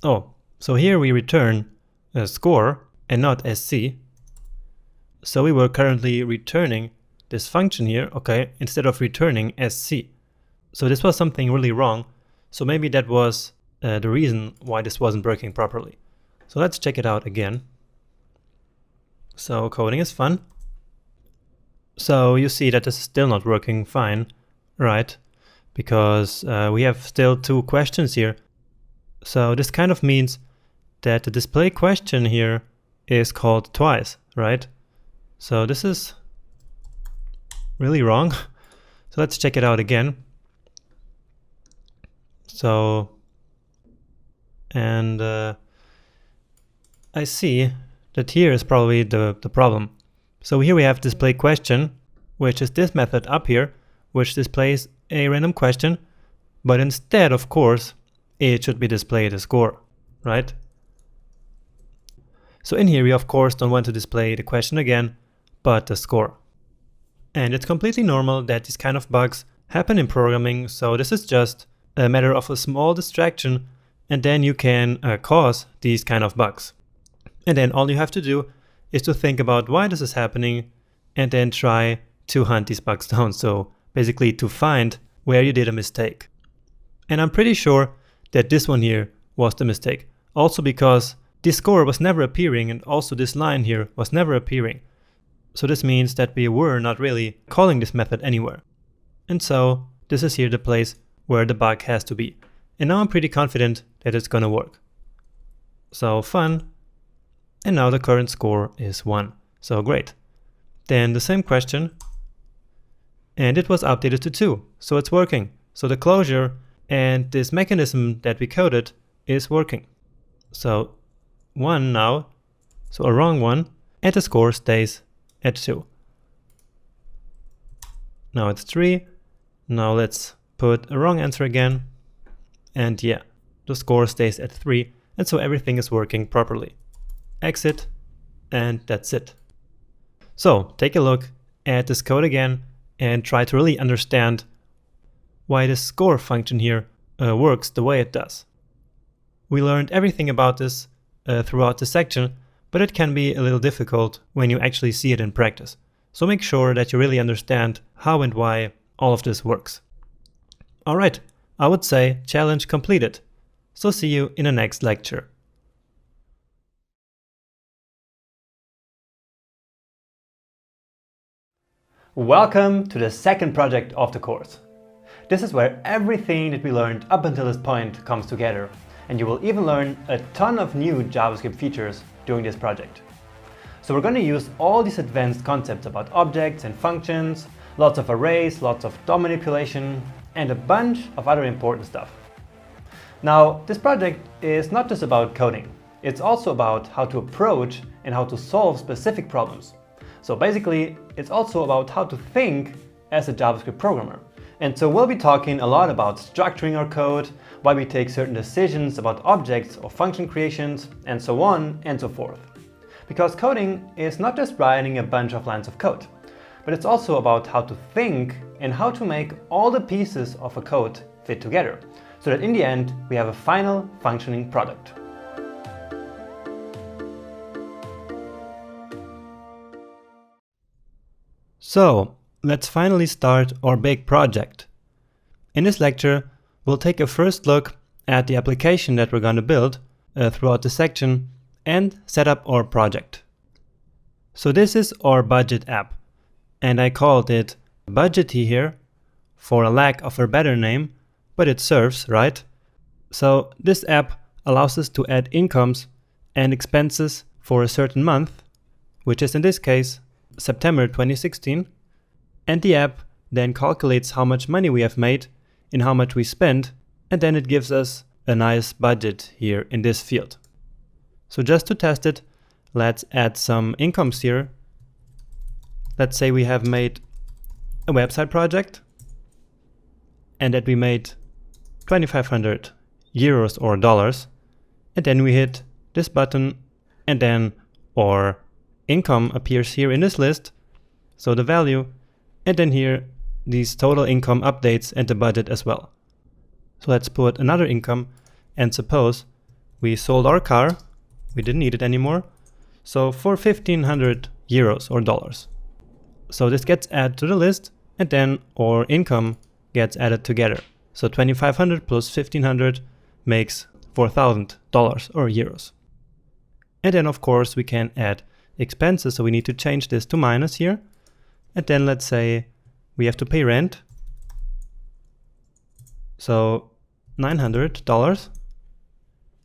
so here we return a score and not sc. So we were currently returning this function here, okay, instead of returning sc. So this was something really wrong. So maybe that was the reason why this wasn't working properly. So let's check it out again. So coding is fun. So you see that this is still not working fine, right? Because we have still 2 questions here. So this kind of means that the display question here is called twice, right? So this is really wrong. So let's check it out again. So, and I see that here is probably the problem. So here we have display question, which is this method up here, which displays a random question, but instead, of course, it should be displayed a score, right? So in here, we of course don't want to display the question again, but the score. And it's completely normal that these kind of bugs happen in programming, so this is just a matter of a small distraction, and then you can cause these kind of bugs. And then all you have to do is to think about why this is happening, and then try to hunt these bugs down. So basically to find where you did a mistake. And I'm pretty sure that this one here was the mistake. Also because this score was never appearing, and also this line here was never appearing. So this means that we were not really calling this method anywhere. And so this is here the place where the bug has to be. And now I'm pretty confident that it's gonna work. So fun. And now the current score is 1. So great. Then the same question, and it was updated to 2. So it's working. So the closure and this mechanism that we coded is working. So 1 now, so a wrong one, and the score stays at 2. Now it's 3. Now let's put a wrong answer again. And yeah, the score stays at 3. And so everything is working properly. Exit, and that's it. So take a look at this code again and try to really understand why the score function here works the way it does. We learned everything about this throughout the section, but it can be a little difficult when you actually see it in practice. So make sure that you really understand how and why all of this works. Alright, I would say challenge completed. So see you in the next lecture. Welcome to the second project of the course. This is where everything that we learned up until this point comes together, and you will even learn a ton of new JavaScript features during this project. So we're going to use all these advanced concepts about objects and functions, lots of arrays, lots of DOM manipulation, and a bunch of other important stuff. Now, this project is not just about coding. It's also about how to approach and how to solve specific problems. So basically, it's also about how to think as a JavaScript programmer. And so we'll be talking a lot about structuring our code, why we take certain decisions about objects or function creations, and so on and so forth. Because coding is not just writing a bunch of lines of code, but it's also about how to think and how to make all the pieces of a code fit together, so that in the end we have a final functioning product. So, let's finally start our big project. In this lecture, we'll take a first look at the application that we're going to build throughout the section and set up our project. So this is our budget app, and I called it Budgety here for a lack of a better name, but it serves, right? So this app allows us to add incomes and expenses for a certain month, which is in this case September 2016, and the app then calculates how much money we have made and how much we spent, and then it gives us a nice budget here in this field. So just to test it, let's add some incomes here. Let's say we have made a website project and that we made 2,500 euros or dollars, and then we hit this button and then our income appears here in this list, so the value, and then here these total income updates and the budget as well. So let's put another income, and suppose we sold our car, we didn't need it anymore, so for 1,500 euros or dollars. So this gets added to the list, and then our income gets added together. So 2,500 plus 1,500 makes $4,000 or euros. And then of course we can add expenses, so we need to change this to minus here. And then let's say we have to pay rent. So $900.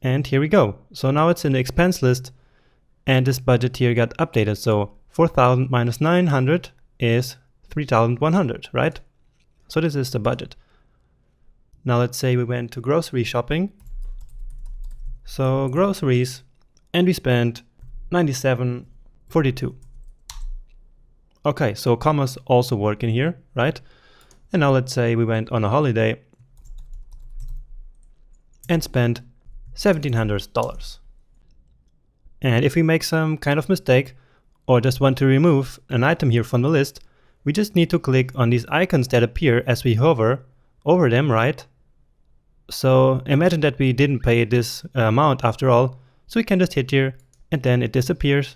And here we go. So now it's in the expense list, and this budget here got updated. So 4,000 minus 900 is 3,100, right? So this is the budget. Now let's say we went to grocery shopping. So groceries, and we spent 97.42. Okay, so commas also work in here, right? And now let's say we went on a holiday and spent $1,700. And if we make some kind of mistake or just want to remove an item here from the list, we just need to click on these icons that appear as we hover over them, right? So imagine that we didn't pay this amount after all, so we can just hit here and then it disappears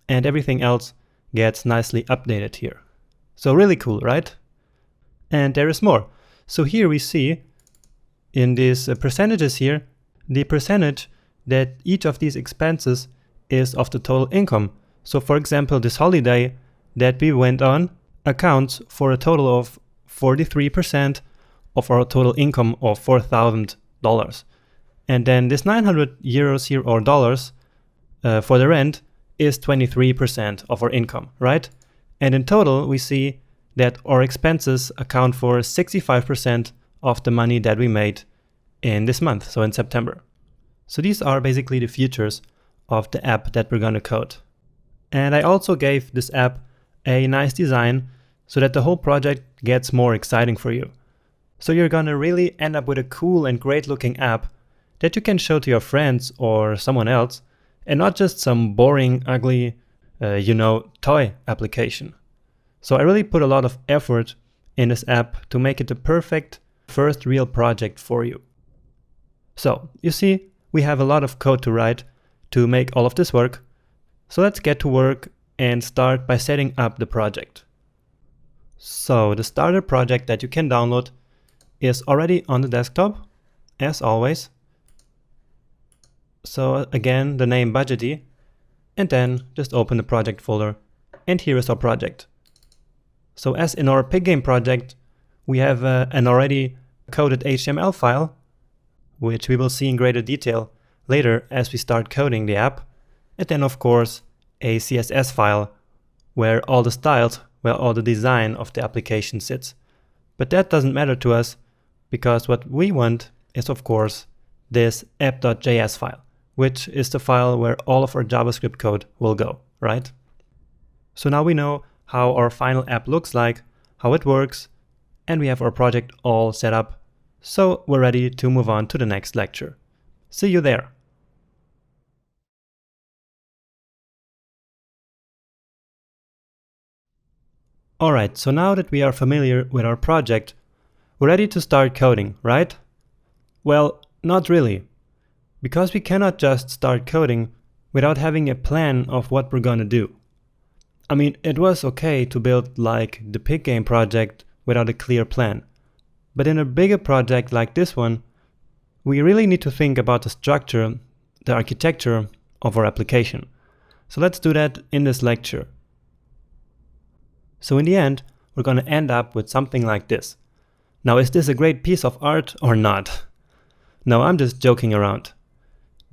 and everything else gets nicely updated here. So really cool, right? And there is more. So here we see in these percentages here, the percentage that each of these expenses is of the total income. So for example, this holiday that we went on accounts for a total of 43% of our total income of $4,000. And then this 900 euros here or dollars for the rent is 23% of our income, right? And in total, we see that our expenses account for 65% of the money that we made in this month, so in September. So these are basically the features of the app that we're going to code. And I also gave this app a nice design so that the whole project gets more exciting for you. So you're going to really end up with a cool and great looking app that you can show to your friends or someone else, and not just some boring, ugly, toy application. So I really put a lot of effort in this app to make it the perfect first real project for you. So you see, we have a lot of code to write to make all of this work. So let's get to work and start by setting up the project. So the starter project that you can download is already on the desktop, as always. So again, the name Budgety, and then just open the project folder, and here is our project. So as in our pig game project, we have an already coded HTML file, which we will see in greater detail later as we start coding the app, and then of course a CSS file where all the styles, where all the design of the application sits. But that doesn't matter to us, because what we want is of course this app.js file, which is the file where all of our JavaScript code will go, right? So now we know how our final app looks like, how it works, and we have our project all set up. So we're ready to move on to the next lecture. See you there. Alright, so now that we are familiar with our project, we're ready to start coding, right? Well, not really. Because we cannot just start coding without having a plan of what we're gonna do. I mean, it was okay to build like the pig game project without a clear plan. But in a bigger project like this one, we really need to think about the structure, the architecture of our application. So let's do that in this lecture. So in the end, we're gonna end up with something like this. Now, is this a great piece of art or not? No, I'm just joking around.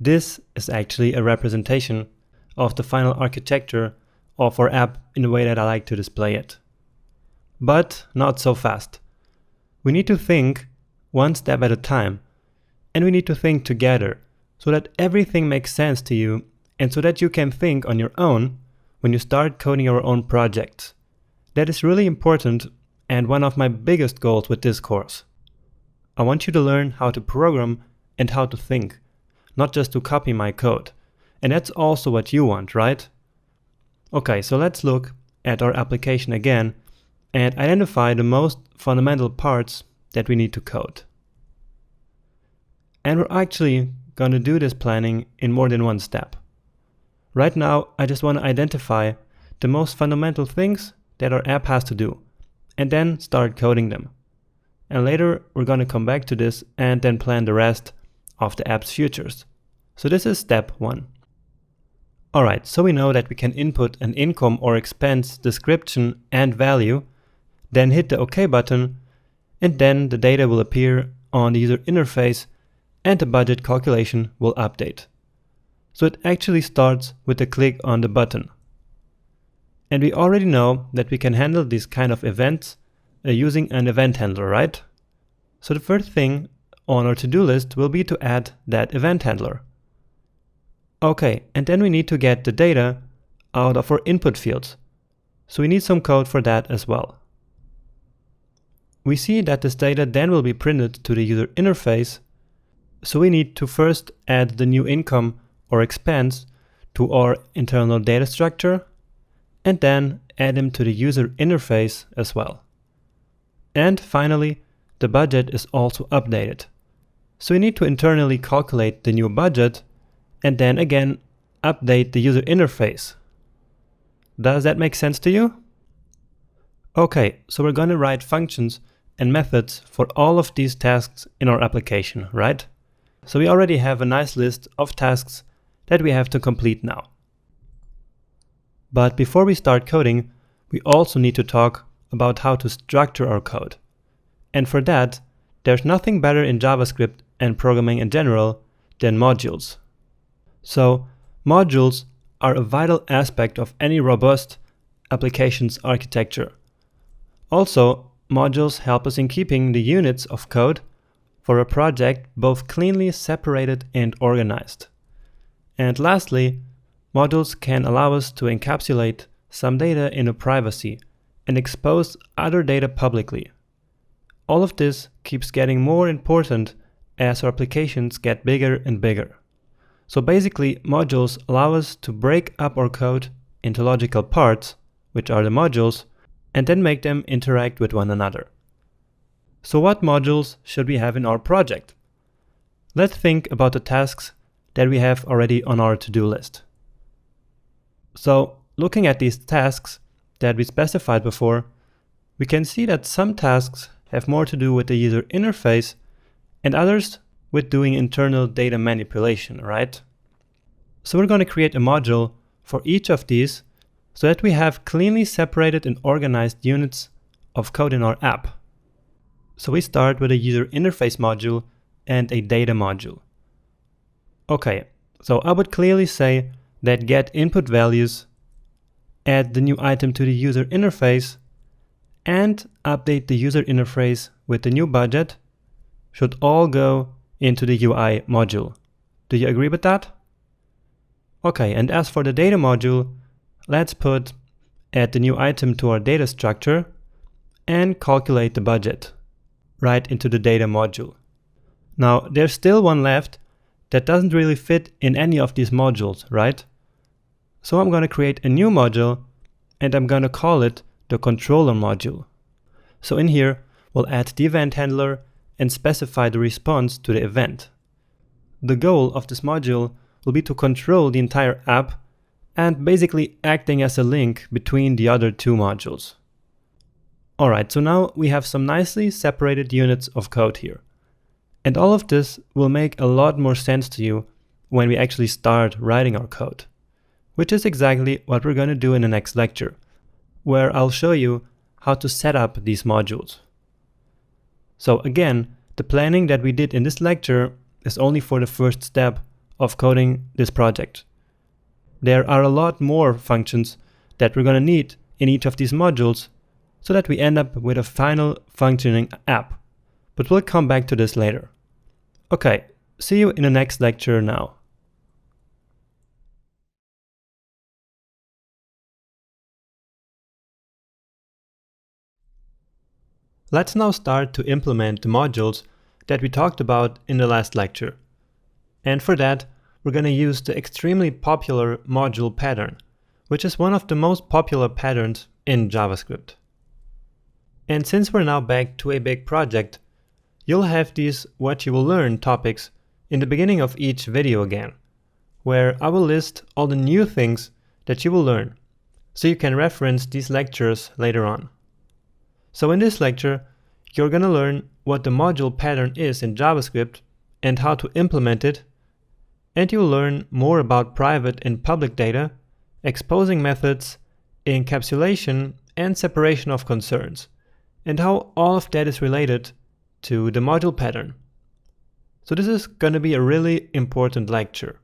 This is actually a representation of the final architecture of our app in the way that I like to display it. But not so fast. We need to think one step at a time, and we need to think together so that everything makes sense to you and so that you can think on your own when you start coding your own projects. That is really important and one of my biggest goals with this course. I want you to learn how to program and how to think, not just to copy my code. And that's also what you want, right? Okay, so let's look at our application again and identify the most fundamental parts that we need to code. And we're actually going to do this planning in more than one step. Right now, I just want to identify the most fundamental things that our app has to do, and then start coding them. And later, we're going to come back to this and then plan the rest of the app's features. So this is step 1. Alright, so we know that we can input an income or expense description and value, then hit the OK button, and then the data will appear on the user interface and the budget calculation will update. So it actually starts with a click on the button. And we already know that we can handle these kind of events using an event handler, right? So the first thing on our to-do list will be to add that event handler. Okay, and then we need to get the data out of our input fields. So we need some code for that as well. We see that this data then will be printed to the user interface. So we need to first add the new income or expense to our internal data structure, and then add them to the user interface as well. And finally, the budget is also updated. So we need to internally calculate the new budget and then again update the user interface. Does that make sense to you? Okay, so we're going to write functions and methods for all of these tasks in our application, right? So we already have a nice list of tasks that we have to complete now. But before we start coding, we also need to talk about how to structure our code. And for that, there's nothing better in JavaScript and programming in general than modules. So, modules are a vital aspect of any robust applications architecture. Also, modules help us in keeping the units of code for a project both cleanly separated and organized. And lastly, modules can allow us to encapsulate some data in privacy and expose other data publicly. All of this keeps getting more important as our applications get bigger and bigger. So basically, modules allow us to break up our code into logical parts, which are the modules, and then make them interact with one another. So what modules should we have in our project? Let's think about the tasks that we have already on our to-do list. So looking at these tasks that we specified before, we can see that some tasks have more to do with the user interface and others with doing internal data manipulation, right? So we're going to create a module for each of these so that we have cleanly separated and organized units of code in our app. So we start with a user interface module and a data module. Okay, so I would clearly say that get input values, add the new item to the user interface, and update the user interface with the new budget should all go into the UI module. Do you agree with that? Okay, and as for the data module, let's add the new item to our data structure and calculate the budget right into the data module. Now, there's still one left that doesn't really fit in any of these modules, right? So I'm going to create a new module and I'm going to call it the controller module. So in here, we'll add the event handler and specify the response to the event. The goal of this module will be to control the entire app and basically acting as a link between the other two modules. Alright, so now we have some nicely separated units of code here. And all of this will make a lot more sense to you when we actually start writing our code, which is exactly what we're going to do in the next lecture, where I'll show you how to set up these modules. So again, the planning that we did in this lecture is only for the first step of coding this project. There are a lot more functions that we're going to need in each of these modules so that we end up with a final functioning app. But we'll come back to this later. Okay, see you in the next lecture now. Let's now start to implement the modules that we talked about in the last lecture. And for that, we're going to use the extremely popular module pattern, which is one of the most popular patterns in JavaScript. And since we're now back to a big project, you'll have these what you will learn topics in the beginning of each video again, where I will list all the new things that you will learn, so you can reference these lectures later on. So in this lecture, you're going to learn what the module pattern is in JavaScript and how to implement it, and you'll learn more about private and public data, exposing methods, encapsulation, and separation of concerns, and how all of that is related to the module pattern. So this is going to be a really important lecture.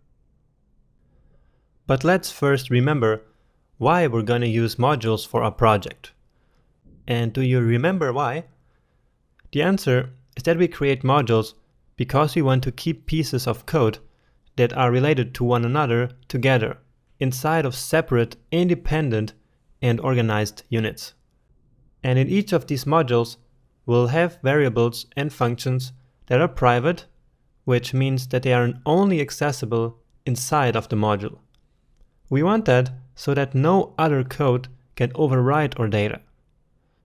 But let's first remember why we're going to use modules for our project. And do you remember why? The answer is that we create modules because we want to keep pieces of code that are related to one another together inside of separate, independent, and organized units. And in each of these modules, we'll have variables and functions that are private, which means that they are only accessible inside of the module. We want that so that no other code can overwrite our data.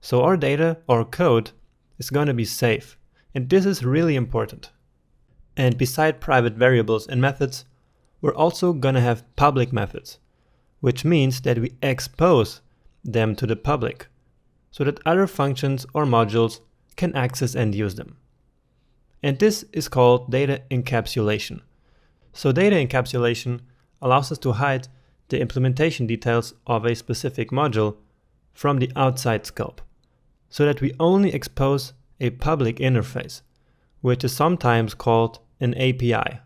So our data, or code, is going to be safe. And this is really important. And beside private variables and methods, we're also going to have public methods, which means that we expose them to the public so that other functions or modules can access and use them. And this is called data encapsulation. So data encapsulation allows us to hide the implementation details of a specific module from the outside scope, so that we only expose a public interface, which is sometimes called an API.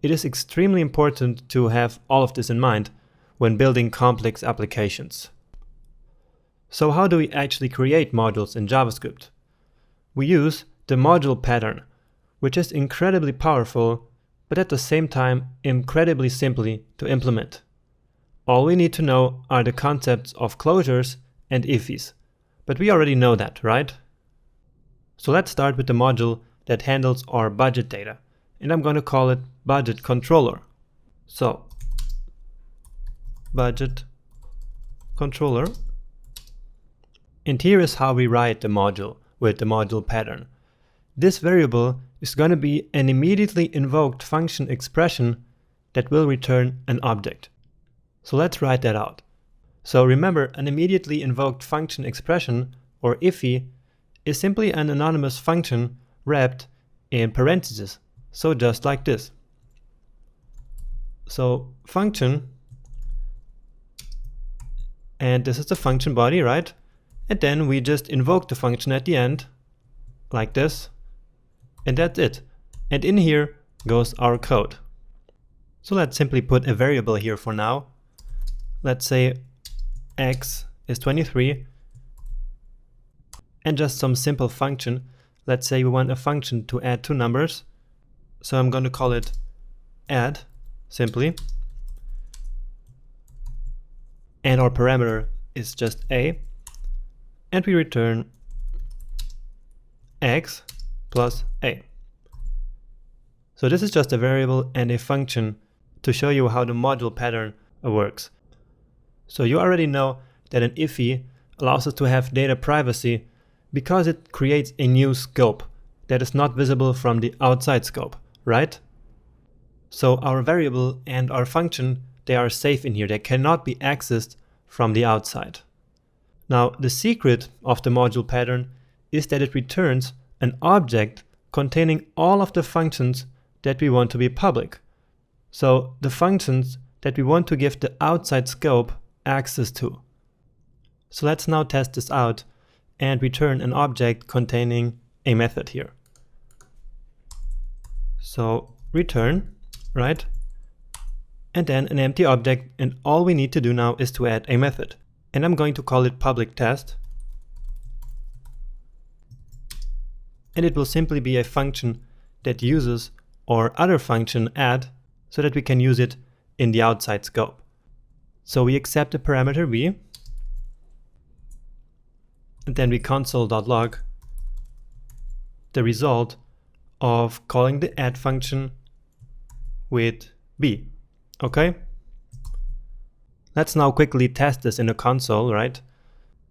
It is extremely important to have all of this in mind when building complex applications. So how do we actually create modules in JavaScript? We use the module pattern, which is incredibly powerful, but at the same time incredibly simply to implement. All we need to know are the concepts of closures and ifs, but we already know that, right? So let's start with the module that handles our budget data, and I'm going to call it budget controller. So, budget controller. And here is how we write the module with the module pattern. This variable is going to be an immediately invoked function expression that will return an object. So let's write that out. So remember, an immediately invoked function expression, or IFI, is simply an anonymous function wrapped in parentheses. So just like this. So function, and this is the function body, right? And then we just invoke the function at the end, like this, and that's it. And in here goes our code. So let's simply put a variable here for now. Let's say x is 23, and just some simple function. Let's say we want a function to add two numbers. So I'm going to call it add, simply. And our parameter is just a. And we return x plus a. So this is just a variable and a function to show you how the module pattern works. So you already know that an IFI allows us to have data privacy because it creates a new scope that is not visible from the outside scope, right? So our variable and our function, they are safe in here. They cannot be accessed from the outside. Now, the secret of the module pattern is that it returns an object containing all of the functions that we want to be public. So the functions that we want to give the outside scope access to. So let's now test this out and return an object containing a method here. So return, right? And then an empty object, and all we need to do now is to add a method. And I'm going to call it public test. And it will simply be a function that uses our other function add so that we can use it in the outside scope. So we accept the parameter b, and then we console.log the result of calling the add function with b. Okay? Let's now quickly test this in the console, right?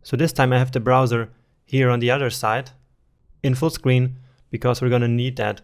So this time I have the browser here on the other side in full screen because we're going to need that